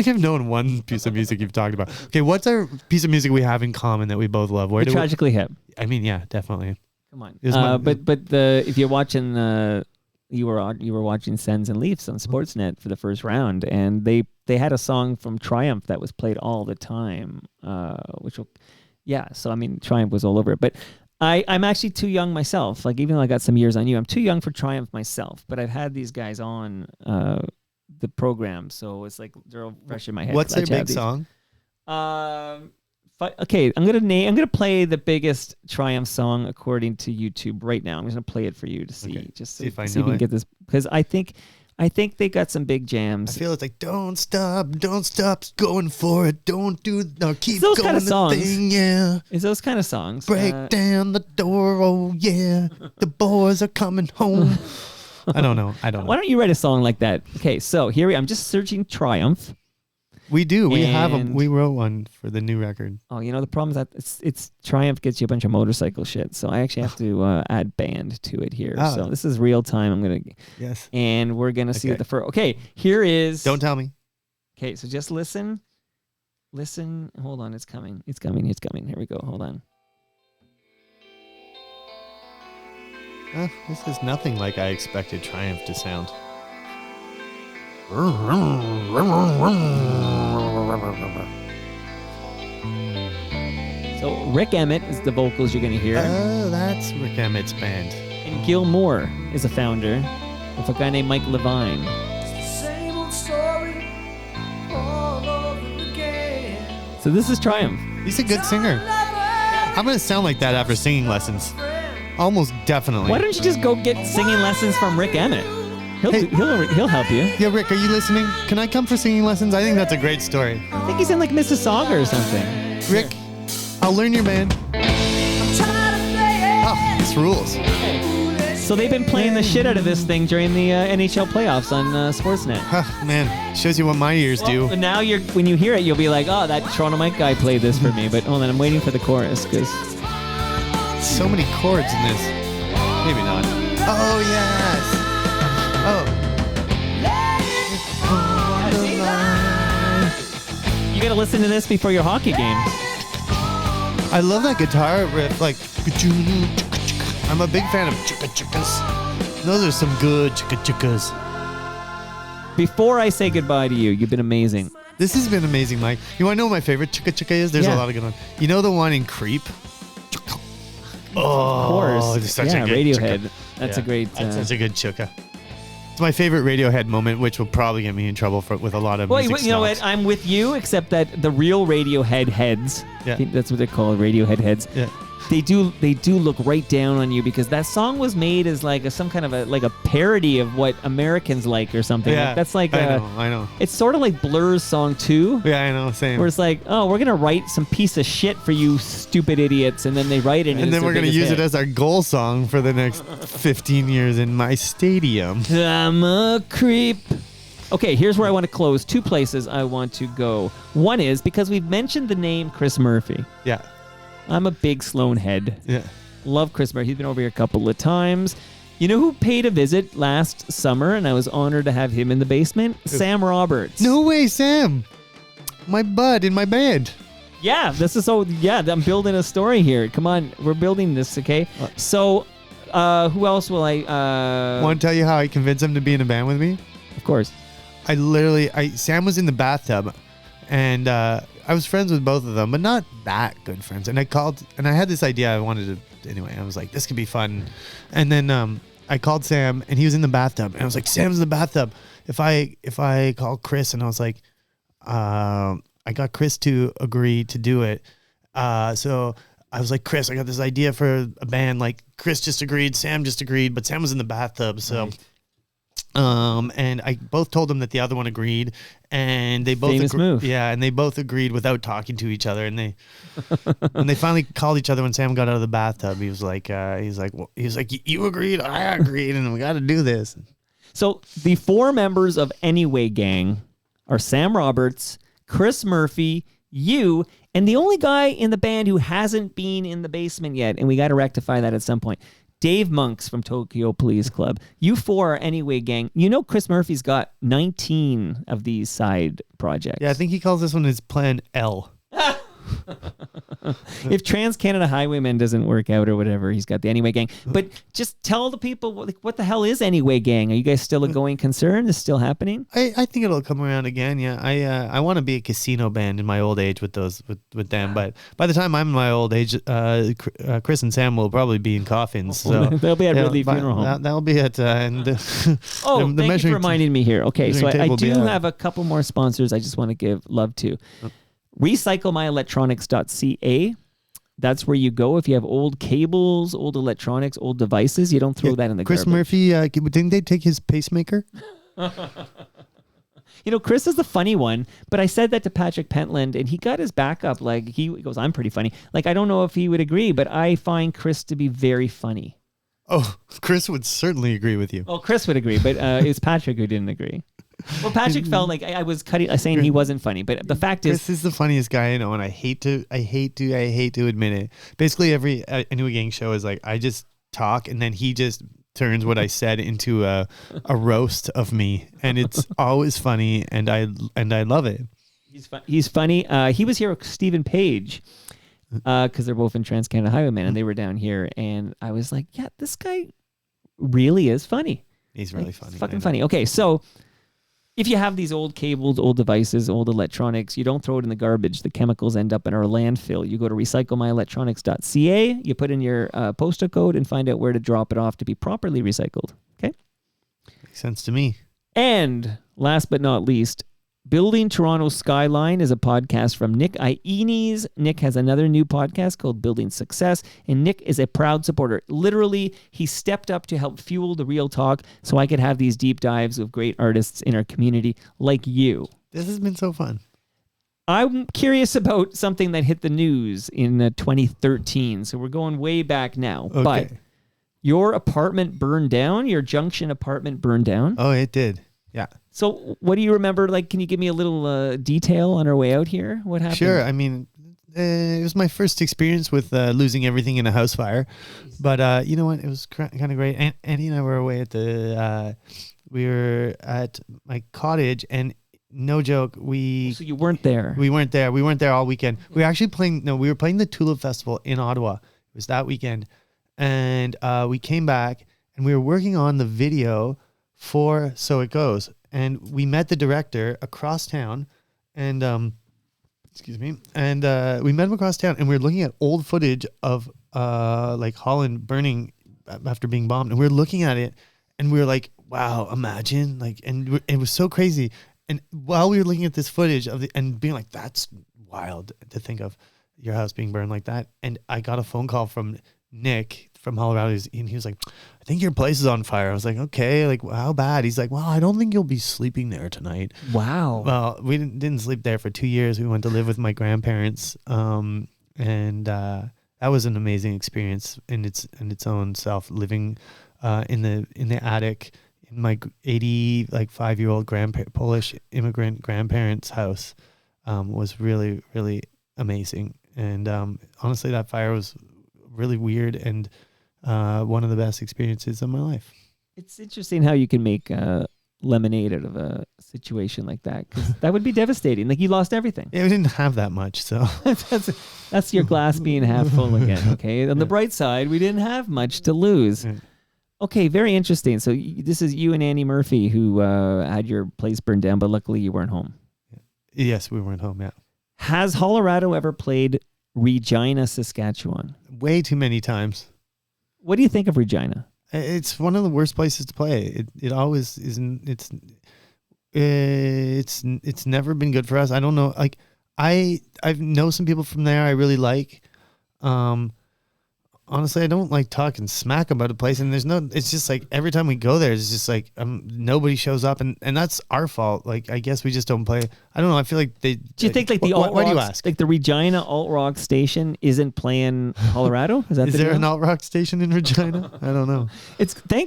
[SPEAKER 3] I've known one piece of music you've talked about. Okay, what's our piece of music we have in common that we both love?
[SPEAKER 2] Where Tragically Hip.
[SPEAKER 3] I mean, yeah, definitely.
[SPEAKER 2] Come on. If you're watching you were watching Sens and Leafs on Sportsnet for the first round, and they had a song from Triumph that was played all the time. So I mean, Triumph was all over it, but. I'm actually too young myself. Like, even though I got some years on you, I'm too young for Triumph myself. But I've had these guys on the program, so it's like they're all fresh in my head.
[SPEAKER 3] What's their big song?
[SPEAKER 2] Okay, I'm gonna play the biggest Triumph song according to YouTube right now. I'm gonna play it for you to see, see if we can get this, because I think they got some big jams.
[SPEAKER 3] I feel it's like don't stop going for it, keep
[SPEAKER 2] those
[SPEAKER 3] going
[SPEAKER 2] kind of songs.
[SPEAKER 3] Thing, yeah.
[SPEAKER 2] It's those kind of songs.
[SPEAKER 3] Break down the door, oh yeah, the boys are coming home. I don't know.
[SPEAKER 2] Why don't you write a song like that? Okay, so I'm just searching Triumph.
[SPEAKER 3] We do. We have them. We wrote one for the new record.
[SPEAKER 2] Oh, you know, the problem is that it's Triumph gets you a bunch of motorcycle shit. So I actually have to add band to it here. So this is real time. I'm going to...
[SPEAKER 3] Yes.
[SPEAKER 2] And we're going to see what the first... Okay, here is...
[SPEAKER 3] Don't tell me.
[SPEAKER 2] Okay, so just listen. Listen. Hold on. It's coming. It's coming. Here we go. Hold on.
[SPEAKER 3] This is nothing like I expected Triumph to sound.
[SPEAKER 2] So Rick Emmett is the vocals you're going to hear.
[SPEAKER 3] Oh, that's Rick Emmett's band.
[SPEAKER 2] And Gil Moore is a founder with a guy named Mike Levine.
[SPEAKER 1] Same old story all over again.
[SPEAKER 2] So this is Triumph.
[SPEAKER 3] He's a good singer. I'm going to sound like that after singing lessons. Almost definitely.
[SPEAKER 2] Why don't you just go get singing lessons from Rick Emmett? He'll help you.
[SPEAKER 3] Yeah, Rick, are you listening? Can I come for singing lessons? I think that's a great story.
[SPEAKER 2] I think he's in like Mississauga or something.
[SPEAKER 3] Rick, I'll learn your band. Oh, this rules.
[SPEAKER 2] So they've been playing the shit out of this thing during the NHL playoffs on Sportsnet.
[SPEAKER 3] Man, shows you what my ears do.
[SPEAKER 2] But now when you hear it, you'll be like, oh, that Toronto Mike guy played this for me. But hold on, I'm waiting for the chorus because
[SPEAKER 3] so many chords in this. Maybe not. Oh yes. Oh.
[SPEAKER 2] You gotta listen to this before your hockey game.
[SPEAKER 3] I love that guitar riff. Like, I'm a big fan of chicka chickas. Those are some good chicka chickas.
[SPEAKER 2] Before I say goodbye to you, you've been amazing.
[SPEAKER 3] This has been amazing, Mike. You want to know what my favorite chicka chicka is? There's a lot of good ones. You know the one in Creep?
[SPEAKER 2] Of course.
[SPEAKER 3] It's such a good
[SPEAKER 2] Radiohead.
[SPEAKER 3] Chicka.
[SPEAKER 2] That's a great...
[SPEAKER 3] That's such a good chicka. It's my favorite Radiohead moment, which will probably get me in trouble with a lot of music
[SPEAKER 2] you know what? I'm with you, except that the real Radiohead heads, I think that's what they're called, Radiohead heads, they do look right down on you, because that song was made as like some kind of a parody of what Americans like or something.
[SPEAKER 3] Yeah,
[SPEAKER 2] like, that's like
[SPEAKER 3] I know.
[SPEAKER 2] It's sort of like Blur's song too.
[SPEAKER 3] Yeah, I know, same.
[SPEAKER 2] Where it's like, oh, we're gonna write some piece of shit for you stupid idiots, and then they write it,
[SPEAKER 3] and then we're gonna use it as our goal song for the next 15 years in my stadium.
[SPEAKER 2] I'm a creep. Okay, here's where I want to close. 2 places I want to go. One is because we've mentioned the name Chris Murphy.
[SPEAKER 3] Yeah.
[SPEAKER 2] I'm a big Sloan head.
[SPEAKER 3] Yeah.
[SPEAKER 2] Love Chris Murphy. He's been over here a couple of times. You know who paid a visit last summer, and I was honored to have him in the basement? Sam Roberts.
[SPEAKER 3] No way, Sam. My bud in my band.
[SPEAKER 2] Yeah, this is so. Yeah, I'm building a story here. Come on, we're building this, okay? So, who else will I?
[SPEAKER 3] Want to tell you how I convinced him to be in a band with me?
[SPEAKER 2] Of course.
[SPEAKER 3] Sam was in the bathtub, and I was friends with both of them, but not that good friends. And I called, and I had this idea I wanted to. Anyway, I was like, this could be fun. And then I called Sam, and he was in the bathtub, and I was like, Sam's in the bathtub. If I call Chris, and I was like, I got Chris to agree to do it. So I was like, Chris, I got this idea for a band. Like, Chris just agreed, Sam just agreed, but Sam was in the bathtub. So, and I both told them that the other one agreed, and they both
[SPEAKER 2] Famous move.
[SPEAKER 3] Yeah, and they both agreed without talking to each other. And they when they finally called each other when Sam got out of the bathtub, he was like, you agreed, I agreed, and we got to do this.
[SPEAKER 2] So the 4 members of Anyway Gang are Sam Roberts, Chris Murphy, you, and the only guy in the band who hasn't been in the basement yet, and we got to rectify that at some point, Dave Monks from Tokyo Police Club. You 4 are Anyway Gang. You know Chris Murphy's got 19 of these side projects.
[SPEAKER 3] Yeah, I think he calls this one his Plan L.
[SPEAKER 2] If Trans Canada Highwaymen doesn't work out or whatever, he's got the Anyway Gang. But just tell the people, what the hell is Anyway Gang? Are you guys still a going concern? Is it still happening?
[SPEAKER 3] I think it'll come around again. Yeah, I want to be a casino band in my old age with them. But by the time I'm in my old age, Chris and Sam will probably be in coffins. So
[SPEAKER 2] they'll be at Ridley Funeral Home.
[SPEAKER 3] That'll be it. And
[SPEAKER 2] thank you for reminding me here. Okay, so I do have a couple more sponsors I just want to give love to. RecycleMyElectronics.ca. That's where you go if you have old cables, old electronics, old devices. You don't throw that in the
[SPEAKER 3] Chris
[SPEAKER 2] garbage.
[SPEAKER 3] Murphy, didn't they take his pacemaker?
[SPEAKER 2] Chris is the funny one, but I said that to Patrick Pentland, and he got his back up. Like, he goes, I'm pretty funny. Like, I don't know if he would agree, but I find Chris to be very funny.
[SPEAKER 3] Oh, Chris would certainly agree with you.
[SPEAKER 2] Well, Chris would agree, but it was Patrick who didn't agree. Well, Patrick felt like I was saying he wasn't funny, but the fact is,
[SPEAKER 3] Chris is the funniest guy I know, and I hate to admit it. Basically, every Anyway Gang show is like I just talk, and then he just turns what I said into a roast of me, and it's always funny, and I love it.
[SPEAKER 2] He's funny. He was here with Stephen Page because they're both in Trans Canada Highwaymen, and they were down here, and I was like, yeah, this guy really is funny.
[SPEAKER 3] He's really funny.
[SPEAKER 2] Fucking funny. Okay, so. If you have these old cables, old devices, old electronics, you don't throw it in the garbage. The chemicals end up in our landfill. You go to recyclemyelectronics.ca, you put in your postal code and find out where to drop it off to be properly recycled. Okay?
[SPEAKER 3] Makes sense to me.
[SPEAKER 2] And last but not least, Building Toronto's Skyline is a podcast from Nick Ienes. Nick has another new podcast called Building Success, and Nick is a proud supporter. Literally, he stepped up to help fuel the real talk so I could have these deep dives with great artists in our community like you.
[SPEAKER 3] This has been so fun.
[SPEAKER 2] I'm curious about something that hit the news in 2013, so we're going way back now.
[SPEAKER 3] Okay.
[SPEAKER 2] But your apartment burned down, your Junction apartment burned down.
[SPEAKER 3] Oh, it did. Yeah.
[SPEAKER 2] So what do you remember? Like, can you give me a little detail on our way out here? What happened?
[SPEAKER 3] Sure. I mean, it was my first experience with losing everything in a house fire. But you know what? It was kind of great. Andy and I were away at we were at my cottage, and no joke,
[SPEAKER 2] So you weren't there?
[SPEAKER 3] We weren't there. We weren't there all weekend. We were actually we were playing the Tulip Festival in Ottawa. It was that weekend. And we came back, and we were working on the video for So It Goes, and we met the director across town, and we met him across town, and we were looking at old footage of like Holland burning after being bombed, and we were looking at it, and we were like, wow, imagine, like, and it was so crazy. And while we were looking at this footage and being like, that's wild to think of your house being burned like that, and I got a phone call from Nick from Hollorado, and he was like, I think your place is on fire. I was like, okay, like, how bad? He's like, well, I don't think you'll be sleeping there tonight.
[SPEAKER 2] Wow.
[SPEAKER 3] Well, we didn't sleep there for 2 years. We went to live with my grandparents, and that was an amazing experience in its own self, living in the attic in my 5-year-old Polish immigrant grandparents' house. Was really, really amazing. And honestly, that fire was really weird, and one of the best experiences of my life.
[SPEAKER 2] It's interesting how you can make lemonade out of a situation like that, because that would be devastating. Like, you lost everything.
[SPEAKER 3] Yeah, we didn't have that much, so
[SPEAKER 2] that's your glass being half full again. Okay, on the bright side, we didn't have much to lose.
[SPEAKER 3] Yeah.
[SPEAKER 2] Okay, very interesting. So this is you and Annie Murphy who had your place burned down, but luckily you weren't home.
[SPEAKER 3] Yes, we weren't home. Yeah,
[SPEAKER 2] Has Hollorado ever played Regina, Saskatchewan?
[SPEAKER 3] way too many times.
[SPEAKER 2] What do you think of Regina?
[SPEAKER 3] It's one of the worst places to play. It always isn't. It's never been good for us. I don't know. Like I know some people from there I really like. Honestly, I don't like talking smack about a place, and it's just like every time we go there, it's just like nobody shows up, and that's our fault. Like, I guess we just don't play. I don't know. I feel like they.
[SPEAKER 2] Do you think like the alt
[SPEAKER 3] why do you
[SPEAKER 2] rock,
[SPEAKER 3] ask?
[SPEAKER 2] like the Regina alt rock station isn't playing Hollorado?
[SPEAKER 3] Is there an alt rock station in Regina? I don't know.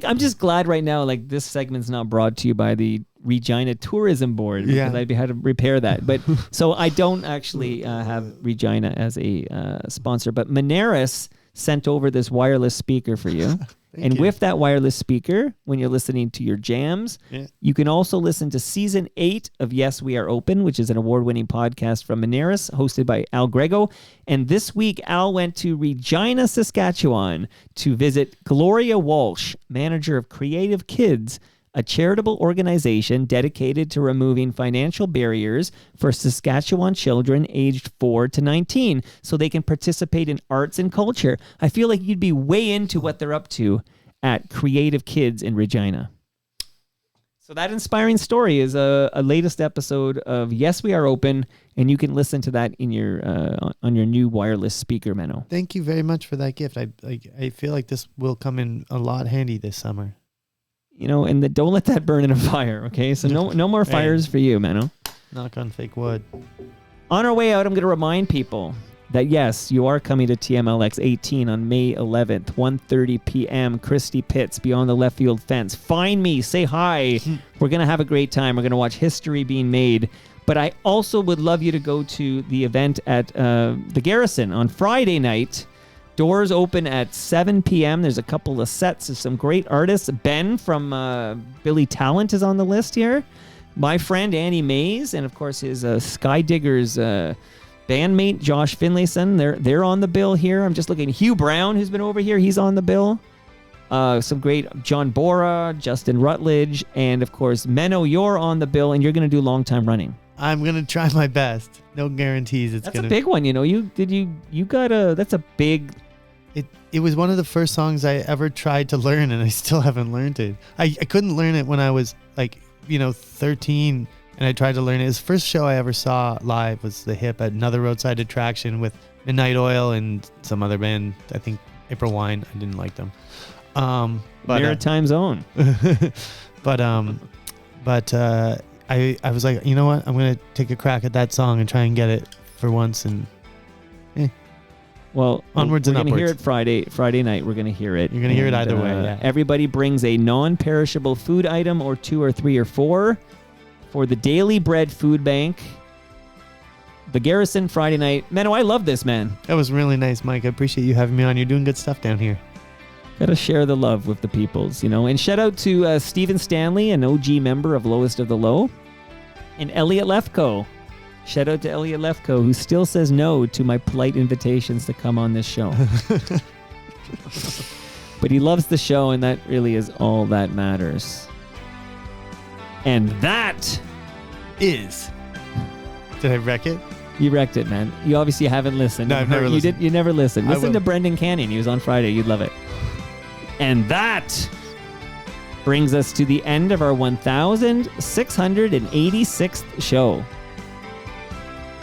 [SPEAKER 2] I'm just glad right now. Like, this segment's not brought to you by the Regina Tourism Board, because I'd be had to repair that. But so I don't actually have Regina as a sponsor, but Moneris sent over this wireless speaker for you. And with that wireless speaker, when you're listening to your jams, you can also listen to season 8 of Yes, We Are Open, which is an award-winning podcast from Moneris, hosted by Al Grego. And this week, Al went to Regina, Saskatchewan to visit Gloria Walsh, manager of Creative Kids, a charitable organization dedicated to removing financial barriers for Saskatchewan children aged 4 to 19 so they can participate in arts and culture. I feel like you'd be way into what they're up to at Creative Kids in Regina. So that inspiring story is a latest episode of Yes, We Are Open, and you can listen to that in your on your new wireless speaker, Menno.
[SPEAKER 3] Thank you very much for that gift. I feel like this will come in a lot handy this summer.
[SPEAKER 2] You know, and don't let that burn in a fire, okay? So no more fires for you, Menno.
[SPEAKER 3] Knock on fake wood.
[SPEAKER 2] On our way out, I'm going to remind people that, yes, you are coming to TMLX 18 on May 11th, 1:30 p.m., Christie Pitts, beyond the left field fence. Find me, say hi. We're going to have a great time. We're going to watch history being made. But I also would love you to go to the event at the Garrison on Friday night. Doors open at 7 p.m. There's a couple of sets of some great artists. Ben from Billy Talent is on the list here. My friend Annie Mays, and of course his Sky Diggers bandmate Josh Finlayson. They're on the bill here. I'm just looking. Hugh Brown, who's been over here, he's on the bill. Some great John Bora, Justin Rutledge, and of course Menno. You're on the bill, and you're going to do long time running.
[SPEAKER 3] I'm gonna try my best. No guarantees.
[SPEAKER 2] That's a big one. You know, that's a big.
[SPEAKER 3] It was one of the first songs I ever tried to learn, and I still haven't learned it. I couldn't learn it when I was 13, and I tried to learn it. It was the first show I ever saw live was The Hip at another roadside attraction with Midnight Oil and some other band. I think April Wine. I didn't like them. But
[SPEAKER 2] Maritime Zone.
[SPEAKER 3] but I was like, you know what? I'm gonna take a crack at that song and try and get it for once. And
[SPEAKER 2] well,
[SPEAKER 3] onwards and upwards.
[SPEAKER 2] We're going to hear it Friday night. We're going to hear it.
[SPEAKER 3] You're going to hear it either way, yeah.
[SPEAKER 2] Everybody brings a non-perishable food item or 2 or 3 or 4 for the Daily Bread Food Bank. The Garrison Friday night. Menno, I love this, man.
[SPEAKER 3] That was really nice, Mike. I appreciate you having me on. You're doing good stuff down here.
[SPEAKER 2] Got to share the love with the peoples, you know. And shout out to Stephen Stanley, an OG member of Lowest of the Low, and Elliot Lefko. Shout out to Elliot Lefko, who still says no to my polite invitations to come on this show. But he loves the show, and that really is all that matters. And that
[SPEAKER 3] is... Did I wreck it?
[SPEAKER 2] You wrecked it, man. You obviously haven't listened.
[SPEAKER 3] No, I've never listened.
[SPEAKER 2] You never listened. Listen to Brendan Canning. He was on Friday. You'd love it. And that brings us to the end of our 1,686th show.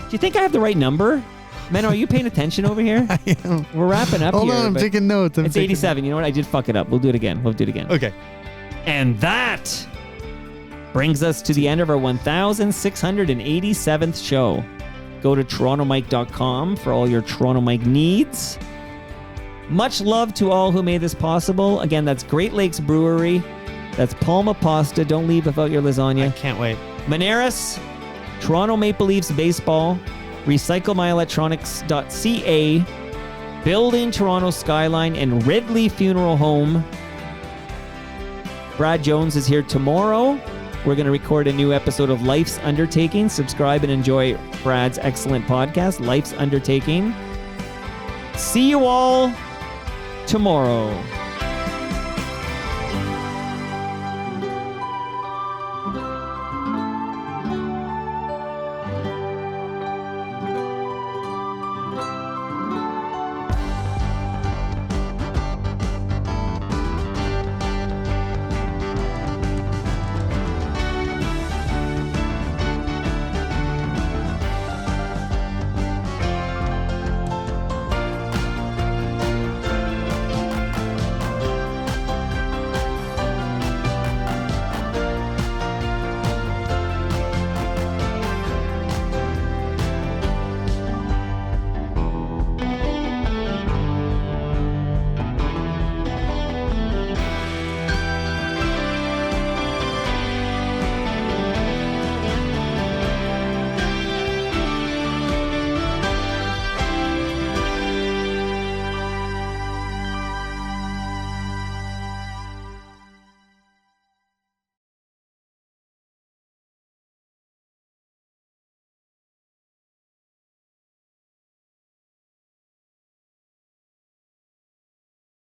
[SPEAKER 2] Do you think I have the right number? Menno, are you paying attention over here?
[SPEAKER 3] I am.
[SPEAKER 2] We're wrapping up here.
[SPEAKER 3] Hold on, I'm taking notes.
[SPEAKER 2] It's 87. You know what? I did fuck it up. We'll do it again.
[SPEAKER 3] Okay.
[SPEAKER 2] And that brings us to the end of our 1,687th show. Go to torontomike.com for all your Toronto Mike needs. Much love to all who made this possible. Again, that's Great Lakes Brewery. That's Palma Pasta. Don't leave without your lasagna.
[SPEAKER 3] I can't wait.
[SPEAKER 2] Moneris, Toronto Maple Leafs Baseball, RecycleMyElectronics.ca, Building Toronto Skyline and Ridley Funeral Home. Brad Jones is here tomorrow. We're going to record a new episode of Life's Undertaking. Subscribe and enjoy Brad's excellent podcast, Life's Undertaking. See you all tomorrow.